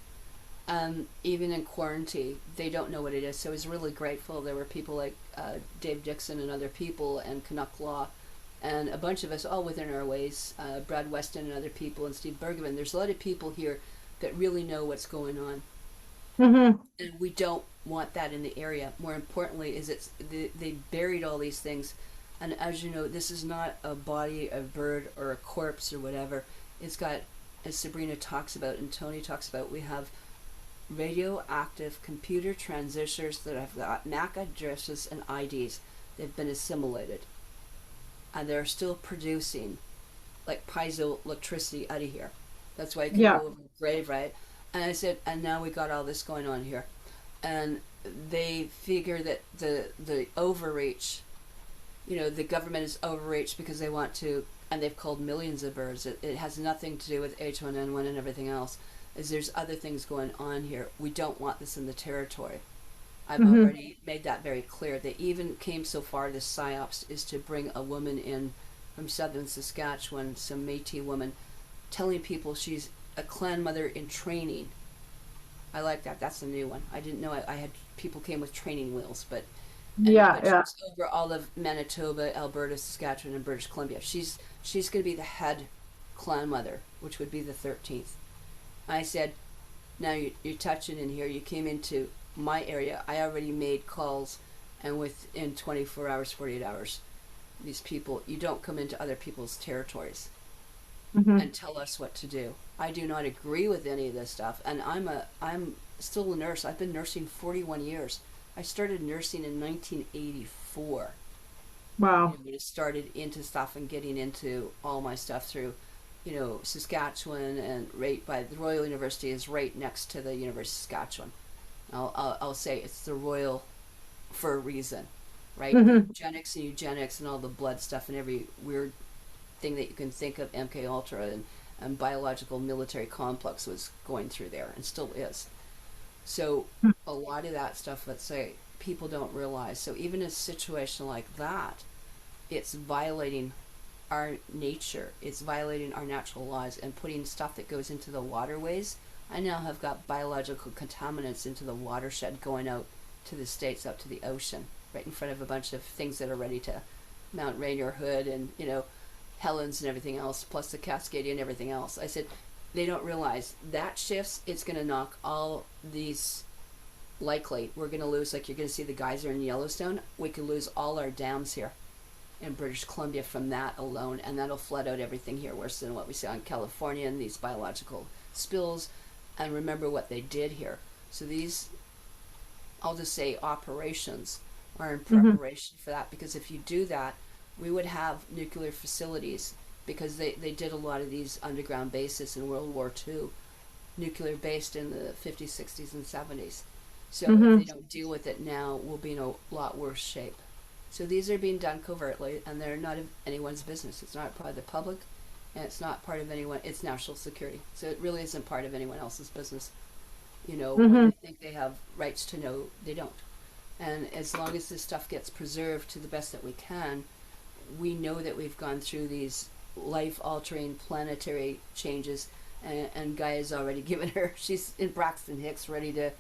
Even in quarantine, they don't know what it is. So I was really grateful. There were people like Dave Dixon and other people, and Canuck Law, and a bunch of us all within our ways, Brad Weston and other people, and Steve Bergman. There's a lot of people here that really know what's going on. Hmm. And we don't want that in the area. More importantly, is they buried all these things, and as you know, this is not a body, a bird, or a corpse or whatever. It's got, as Sabrina talks about and Tony talks about, we have radioactive computer transistors that have got MAC addresses and IDs. They've been assimilated, and they're still producing like piezoelectricity out of here. That's why I can Yeah. go over the grave, right? And I said, and now we got all this going on here, and they figure that the overreach, the government is overreach because they want to, and they've called millions of birds. It has nothing to do with H1N1 and everything else. Is there's other things going on here. We don't want this in the territory. I've Hmm. already made that very clear. They even came so far, this psyops is to bring a woman in from southern Saskatchewan, some Métis woman, telling people she's a clan mother in training. I like that. That's a new one. I didn't know I had people came with training wheels, Yeah, but yeah. she's over all of Manitoba, Alberta, Saskatchewan, and British Columbia. She's going to be the head clan mother, which would be the 13th. I said, now you're touching in here. You came into my area. I already made calls, and within 24 hours, 48 hours, these people, you don't come into other people's territories Hmm. and tell us what to do. I do not agree with any of this stuff, and I'm still a nurse. I've been nursing 41 years. I started nursing in 1984. Wow. We just started into stuff and getting into all my stuff through, Saskatchewan, and right by the Royal University is right next to the University of Saskatchewan. I'll say it's the Royal for a reason, right? The Hmm. eugenics and all the blood stuff and every weird thing that you can think of, MK Ultra and biological military complex was going through there and still is. So a lot of that stuff, let's say, people don't realize. So even a situation like that, it's violating our nature. It's violating our natural laws and putting stuff that goes into the waterways. I now have got biological contaminants into the watershed going out to the States, out to the ocean, right in front of a bunch of things that are ready to Mount Rainier Hood and, Helens and everything else, plus the Cascadia and everything else. I said, they don't realize that shifts, it's going to knock all these, likely, we're going to lose, like you're going to see the geyser in Yellowstone, we could lose all our dams here in British Columbia from that alone, and that'll flood out everything here worse than what we see in California and these biological spills. And remember what they did here. So these, I'll just say, operations are in Hmm. preparation for that, because if you do that, we would have nuclear facilities, because they did a lot of these underground bases in World War II, nuclear based in the 50s, 60s, and 70s. So if Hmm. they don't deal with it now, we'll be in a lot worse shape. So these are being done covertly, and they're not of anyone's business. It's not part of the public, and it's not part of anyone. It's national security. So it really isn't part of anyone else's business. When Hmm. they think they have rights to know, they don't. And as long as this stuff gets preserved to the best that we can, we know that we've gone through these life-altering planetary changes. And Gaia's already given her. She's in Braxton Hicks, ready to,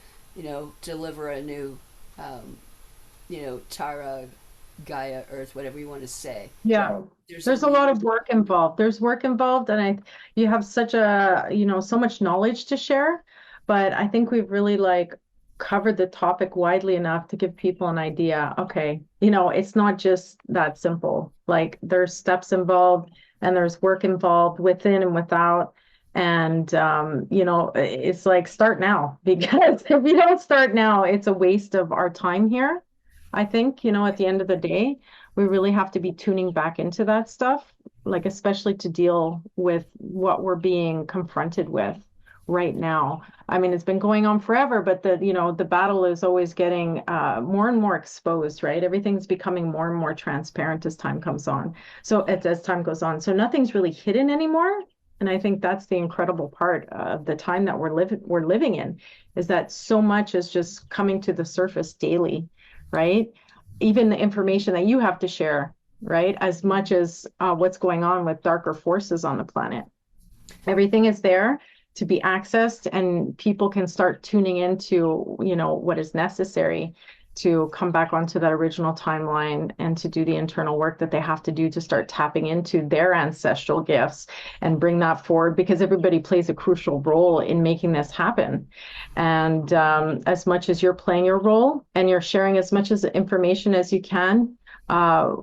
deliver a new, um, Tara, Gaia, Earth, whatever you want to say. Yeah. There's a There's a lot new. of work involved. There's work involved, and you have such so much knowledge to share. But I think we've really like covered the topic widely enough to give people an idea. Okay, you know, it's not just that simple. Like there's steps involved and there's work involved within and without. And you know, it's like start now because if you don't start now, it's a waste of our time here. I think, you know, at the end of the day, we really have to be tuning back into that stuff, like especially to deal with what we're being confronted with right now. I mean, it's been going on forever, but the, you know, the battle is always getting more and more exposed, right? Everything's becoming more and more transparent as time comes on. So as time goes on, so nothing's really hidden anymore. And I think that's the incredible part of the time that we're living in, is that so much is just coming to the surface daily, right? Even the information that you have to share, right? As much as what's going on with darker forces on the planet. Everything is there to be accessed, and people can start tuning into, you know, what is necessary to come back onto that original timeline and to do the internal work that they have to do to start tapping into their ancestral gifts and bring that forward, because everybody plays a crucial role in making this happen. And as much as you're playing your role and you're sharing as much as information as you can,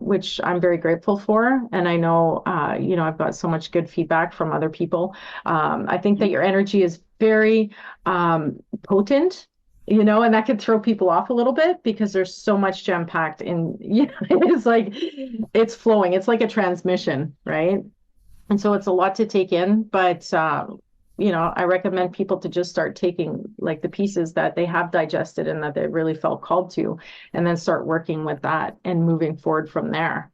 which I'm very grateful for. And I know, you know, I've got so much good feedback from other people. I think that your energy is very potent, you know, and that could throw people off a little bit because there's so much jam packed in, you know, it's like it's flowing. It's like a transmission, right? And so it's a lot to take in, but you know, I recommend people to just start taking like the pieces that they have digested and that they really felt called to, and then start working with that and moving forward from there.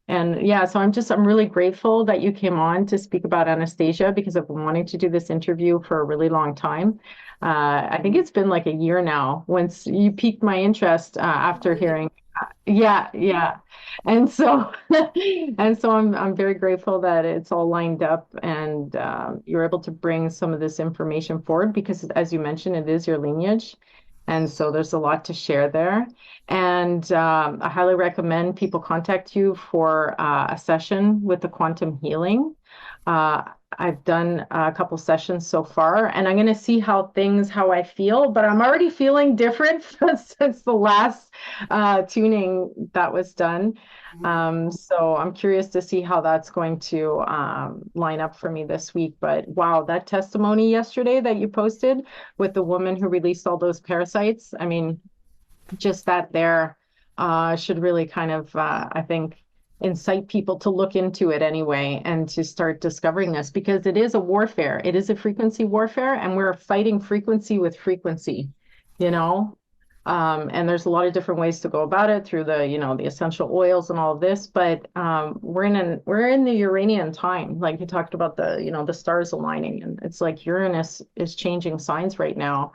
And yeah, so I'm really grateful that you came on to speak about Anastasia, because I've been wanting to do this interview for a really long time. I think it's been like a year now once you piqued my interest after hearing. Yeah, yeah. And so and so I'm very grateful that it's all lined up, and you're able to bring some of this information forward because, as you mentioned, it is your lineage. And so there's a lot to share there. And I highly recommend people contact you for a session with the quantum healing. Uh, I've done a couple sessions so far, and I'm going to see how I feel, but I'm already feeling different since the last tuning that was done. So I'm curious to see how that's going to line up for me this week. But wow, that testimony yesterday that you posted with the woman who released all those parasites, I mean, just that there should really kind of, I think, incite people to look into it anyway and to start discovering this, because it is a warfare. It is a frequency warfare, and we're fighting frequency with frequency, you know? And there's a lot of different ways to go about it through the, you know, the essential oils and all of this, but we're in the Uranian time, like you talked about the, you know, the stars aligning, and it's like Uranus is changing signs right now.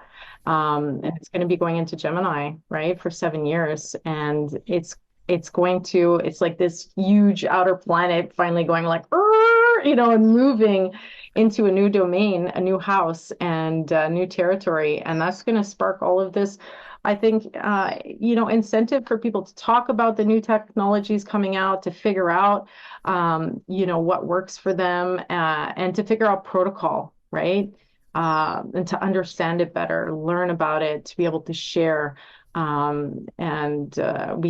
And it's going to be going into Gemini, right, for 7 years. And it's like this huge outer planet finally going like, you know, and moving into a new domain, a new house, and new territory. And that's going to spark all of this, I think, you know, incentive for people to talk about the new technologies coming out, to figure out, you know, what works for them, and to figure out protocol, right? And to understand it better, learn about it, to be able to share. And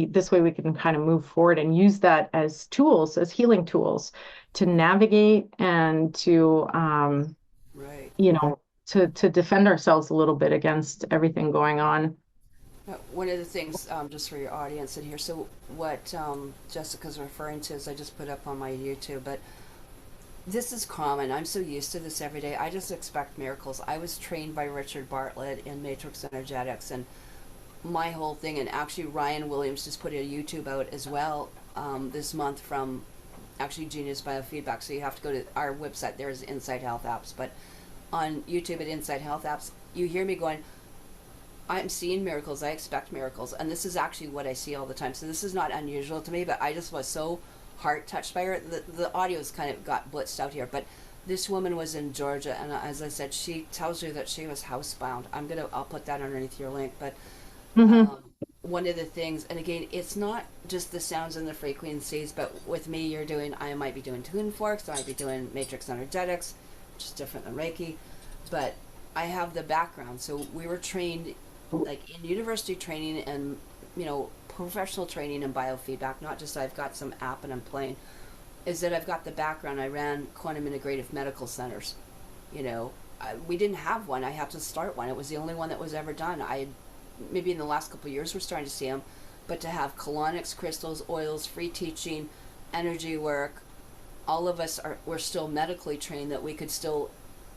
this way we can kind of move forward and use that as tools, as healing tools, to navigate and to, Right. you know, to defend ourselves a little bit against everything going on. One of the things, just for your audience in here, so what Jessica's referring to is I just put up on my YouTube, but this is common. I'm so used to this every day. I just expect miracles. I was trained by Richard Bartlett in Matrix Energetics, and my whole thing, and actually Ryan Williams just put a YouTube out as well this month from actually Genius Biofeedback. So you have to go to our website. There's Inside Health Apps, but on YouTube at Inside Health Apps, you hear me going, I'm seeing miracles. I expect miracles, and this is actually what I see all the time. So this is not unusual to me, but I just was so heart touched by her. The audio's kind of got blitzed out here, but this woman was in Georgia, and as I said, she tells you that she was housebound. I'll put that underneath your link, but Mm-hmm. one of the things, and again, it's not just the sounds and the frequencies, but with me, I might be doing tune forks, I might be doing matrix energetics, which is different than Reiki, but I have the background. So we were trained like in university training and, professional training in biofeedback, not just I've got some app and I'm playing, is that I've got the background. I ran quantum integrative medical centers. We didn't have one. I had to start one. It was the only one that was ever done. Maybe in the last couple of years we're starting to see them, but to have colonics, crystals, oils, free teaching, energy work, all of us we're still medically trained that we could still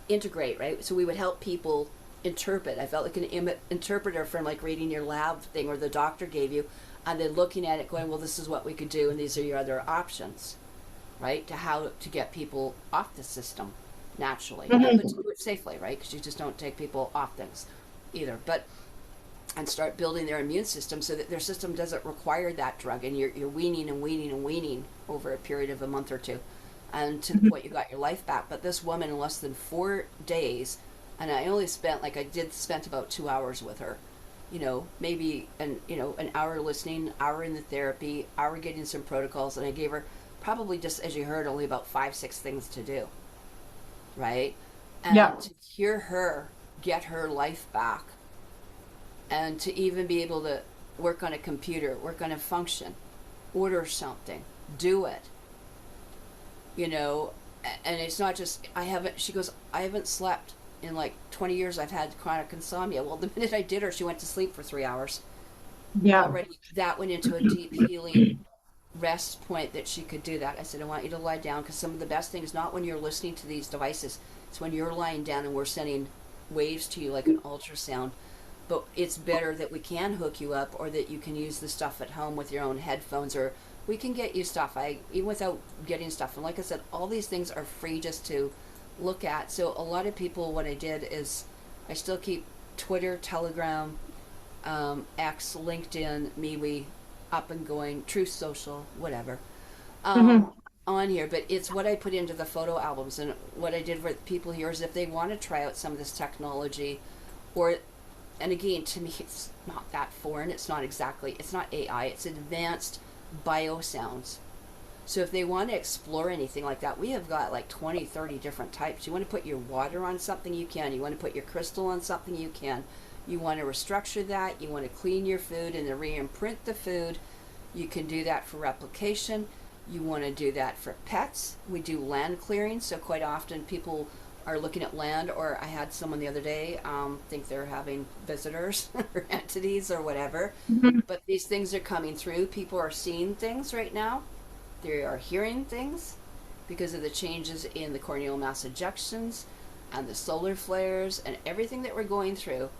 integrate, right? So we would help people interpret. I felt like an interpreter from like reading your lab thing or the doctor gave you, and then looking at it, going, well, this is what we could do, and these are your other options, right? To how to get people off the system naturally, but to Mhm. do it safely, right? Because you just don't take people off things either. But and start building their immune system so that their system doesn't require that drug, and you're weaning and weaning and weaning over a period of a month or two, and to the point you got your life back. But this woman in less than 4 days, and I only spent like I did spent about 2 hours with her, maybe an hour listening, hour in the therapy, hour getting some protocols, and I gave her probably just as you heard only about 5-6 things to do, right? Yeah. And to hear her get her life back, and to even be able to work on a computer, work on a function, order something, do it, you know, and it's not just, she goes, I haven't slept in like 20 years. I've had chronic insomnia. Well, the minute I did her, she went to sleep for 3 hours. Yeah. Already that went into a deep healing rest point that she could do that. I said, I want you to lie down, because some of the best things, not when you're listening to these devices, it's when you're lying down and we're sending waves to you like an ultrasound. But it's better that we can hook you up, or that you can use the stuff at home with your own headphones, or we can get you stuff. Even without getting stuff. And like I said, all these things are free just to look at. So a lot of people, what I did is I still keep Twitter, Telegram, X, LinkedIn, MeWe up and going, Truth Social, whatever, um, Hmm. on here. But it's what I put into the photo albums. And what I did for people here is if they want to try out some of this technology, or, and again, to me, it's not that foreign. It's not AI, it's advanced biosounds. So if they want to explore anything like that, we have got like 20, 30 different types. You want to put your water on something, you can. You want to put your crystal on something, you can. You want to restructure that, you want to clean your food and then re-imprint the food, you can do that for replication. You want to do that for pets. We do land clearing, so quite often people are looking at land, or I had someone the other day think they're having visitors or entities or whatever. Hmm. But these things are coming through. People are seeing things right now. They are hearing things because of the changes in the corneal mass ejections and the solar flares and everything that we're going through.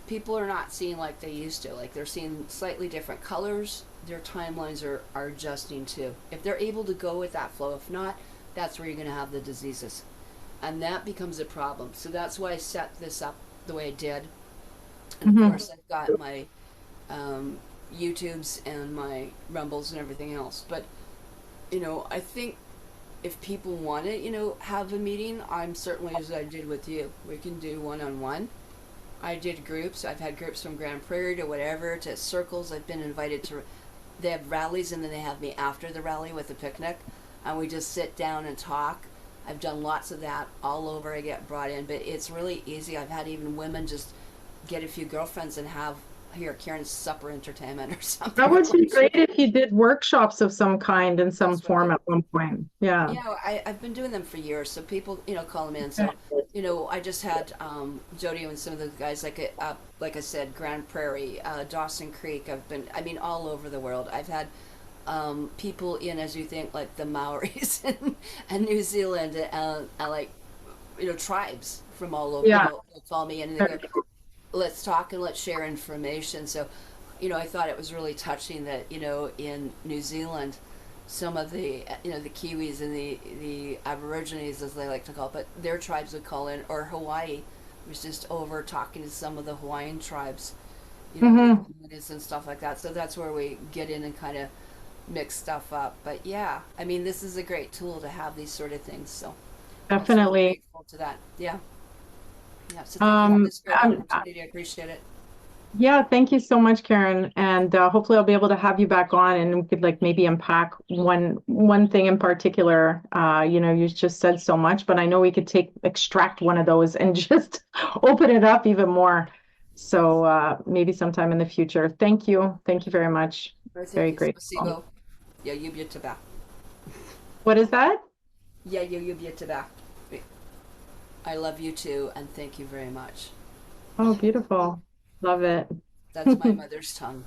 People are not seeing like they used to. Like they're seeing slightly different colors. Their timelines are adjusting too. If they're able to go with that flow, if not, that's where you're going to have the diseases. And that becomes a problem. So that's why I set this up the way I did. And of Hmm. course, I've got my YouTubes and my Rumbles and everything else. But, I think if people want to, have a meeting, I'm certainly, as I did with you, we can do one on one. I did groups. I've had groups from Grand Prairie to whatever, to circles. I've been invited to, they have rallies, and then they have me after the rally with a picnic, and we just sit down and talk. I've done lots of that all over. I get brought in, but it's really easy. I've had even women just get a few girlfriends and have here Karen's supper entertainment or That something. would be great if you did workshops of some kind in some That's what form at one point. Yeah. I've been doing them for years, so people, call them in. So, Okay. I just had Jody and some of the guys, like I said, Grand Prairie, Dawson Creek. I mean, all over the world. I've had people in, as you think, like the Maoris and New Zealand, like, tribes from all over. Yeah. They'll call me in and they go, let's talk and let's share information. So, I thought it was really touching that, in New Zealand, some of the, the Kiwis and the Aborigines, as they like to call it, but their tribes would call in, or Hawaii. I was just over talking to some of the Hawaiian tribes, the Hmm. communities and stuff like that. So that's where we get in and kind of mix stuff up. But yeah, I mean, this is a great tool to have these sort of things. So I'm certainly Definitely. grateful to that. Yeah. Yeah. So thank you for this great Um, opportunity. I appreciate it. Yeah, thank you so much, Karen. And hopefully I'll be able to have you back on and we could like maybe unpack one thing in particular. You just said so much, but I know we could extract one of those and just open it up even more. So maybe sometime in the future. Thank you. Thank you very much. Very Thank you. grateful. Spasibo. Я люблю тебя. What is that? Я люблю тебя. I love you too, and thank you very much. Oh, beautiful. Love it. That's my mother's tongue.